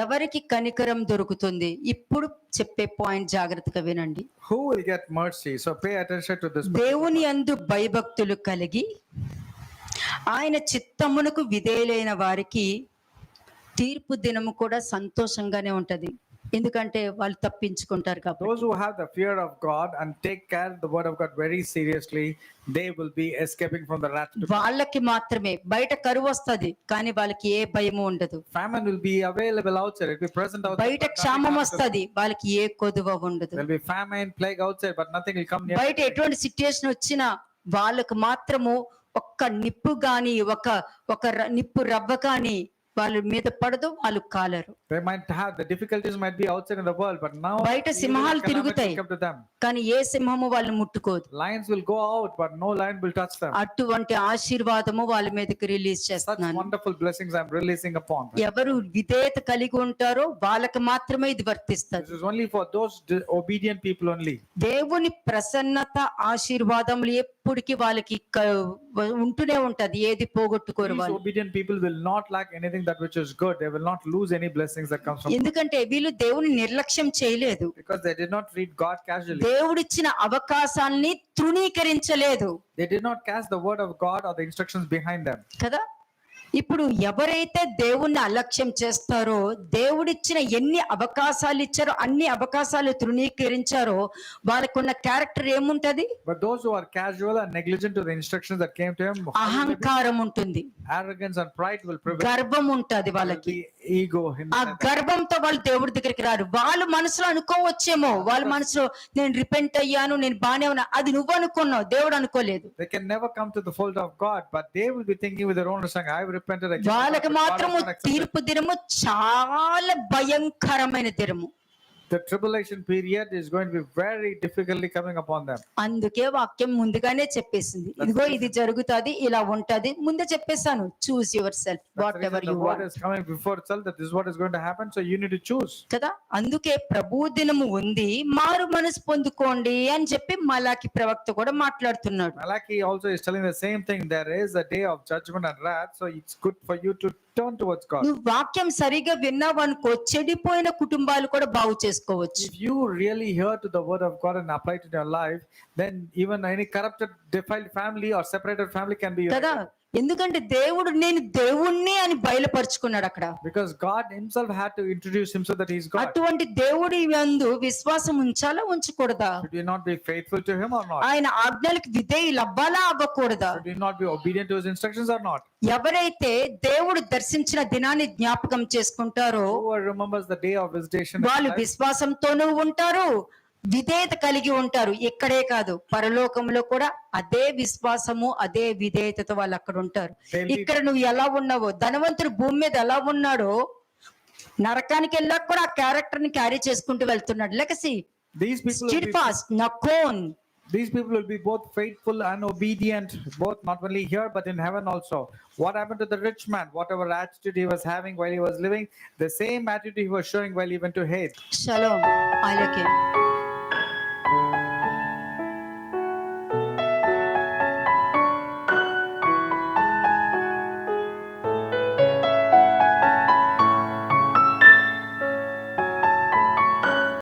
ఎవరికి కనికరం దొరుకుతుంది? ఇప్పుడు చెప్పే పాయింట్ జాగ్రత్తగా వినండి. Who will get mercy? So pay attention to this. దేవుని యందు భయభక్తులు కలిగి ఆయన చిత్తమునకు విధేయులైన వారికి తీర్పు దినము కూడా సంతోషంగానే ఉంటది. ఎందుకంటే వాళ్ళు తప్పించుకుంటారు కాబట్టి. Those who have the fear of God and take care of the word of God very seriously, they will be escaping from the wrath to come. వాళ్ళకి మాత్రమే బయట కరువు వస్తది కానీ వాళ్ళకి ఏ భయము ఉండదు. Famine will be available outside, it will be present outside. బయట but nothing క్షామం happens to them. వస్తది వాళ్ళకి ఏ కొదువ ఉండదు. There will be famine, plague outside, but nothing will come near. బయట ఎటువంటి సిచ్యుయేషన్ వచ్చినా వాళ్ళకు మాత్రము ఒక్క నిప్పు గాని ఒక నిప్పు రవ్వ కాని వాళ్ళ మీద పడదు, వాళ్ళు collar. They might have the difficulties might be outside in the world, but now బయట evil సింహాలు calamities తిరుగుతాయి come to them. కానీ ఏ సింహము వాళ్ళని ముట్టుకోదు. Lions will go out, but no lion will touch them. అటువంటి ఆశీర్వాదము వాళ్ళ మీదకి రిలీజ్ Such చేస్తున్నాను. wonderful blessings I'm releasing upon them. ఎవరు విధేయత కలిగి ఉంటారో వాళ్ళకి మాత్రమే ఇది వర్తిస్తుంది. This is only for those obedient people only. దేవుని ప్రసన్నత ఆశీర్వాదములు ఎప్పటికీ వాళ్ళకి ఉంటూనే ఉంటది, ఏది పోగొట్టుకోరు These వాళ్ళు. obedient people will not lack anything that which is good. They will not lose any blessings that comes from God, ఎందుకంటే వీళ్ళు దేవుని నిర్లక్ష్యం చేయలేదు, because they did not treat God casually. దేవుడిచ్చిన అవకాశాన్ని తృణీకరించలేదు They did not cast the word of God or the instructions behind them. కదా. ఇప్పుడు ఎవరైతే దేవుణ్ణి అలక్ష్యం చేస్తారో, దేవుడిచ్చిన ఎన్ని అవకాశాలు ఇచ్చారో అన్ని అవకాశాలు తృణీకరించారో వాళ్ళకున్న క్యారెక్టర్ ఏముంటది? But those who are casual and negligent to the instructions that came to him, అహంకారం ఉంటుంది, arrogance and pride will prevail. గర్వం ఉంటది There will వాళ్ళకి. be ego. ఆ గర్వంతో వాళ్ళు దేవుడి దగ్గరికి రారు. వాళ్ళు మనసులో అనుకోవచ్చేమో, వాళ్ళ మనసులో నేను రిపెంట్ అయ్యాను, నేను బానే ఉన్నా, అది నువ్వు అనుకున్నావు, దేవుడు అనుకోలేదు. They can never come to the fold of God, but they will be thinking with their own understanding, I have repented against God, వాళ్ళకి but God has మాత్రము not accepted. తీర్పు దినము చాలా భయంకరమైన దినము. The tribulation period is going to be very difficultly coming upon them. అందుకే వాక్యం ముందుగానే చెప్పేసింది, ఇదిగో ఇది జరుగుతుంది, ఇలా ఉంటది, ముందే చెప్పేశాను. Choose your self That's what the reason ever the you word want is coming before itself, that this is what is going to happen, so you need to choose. కదా. అందుకే ప్రభు దినము ఉంది, మారు మనసు పొందుకోండి అని చెప్పి మలాకి ప్రవక్త కూడా మాట్లాడుతున్నాడు. Malachi also is telling the same thing. There is a day of judgment and wrath, so it's good for you to turn towards God. నువ్వు వాక్యం సరిగా విన్నావు అనుకో, చెడిపోయిన కుటుంబాలు కూడా బాగు చేసుకోవచ్చు. If you really hear to the word of God and apply it in your life, then even any corrupted, defiled family or separated family can be కదా. united. ఎందుకంటే దేవుడు నేను దేవుణ్ణి అని బయలుపరుచుకున్నాడు అక్కడ. Because God himself had to introduce himself that he is God. అటువంటి దేవుడి యందు విశ్వాసం ఉంచాలా ఉంచకూడదా? Should you not be faithful to him or not? ఆయన ఆజ్ఞలకు విధేయులు అవ్వాలా అవ్వకూడదా? Should you not be obedient to his instructions or not? ఎవరైతే దేవుడు దర్శించిన దినాన్ని జ్ఞాపకం చేసుకుంటారో Whoever remembers the day of visitation, వాళ్ళు విశ్వాసంతోనూ ఉంటారు, విధేయత కలిగి ఉంటారు. ఇక్కడే కాదు, పరలోకంలో కూడా అదే విశ్వాసము అదే విధేయతతో వాళ్ళు అక్కడ ఉంటారు. ఇక్కడ నువ్వు ఎలా ఉన్నావో, ధనవంతుడు భూమి మీద ఎలా ఉన్నాడో నరకానికి వెళ్ళాక కూడా ఆ క్యారెక్టర్ ని క్యారీ చేసుకుంటూ వెళ్తున్నాడు. Legacy, these people will still be, fast, నకోన్. these people will be both faithful and obedient, both not only here but in heaven also. What happened to the rich man? Whatever attitude he was having while he was living, the same attitude he was showing while he went to hate. Shalom. అలాగే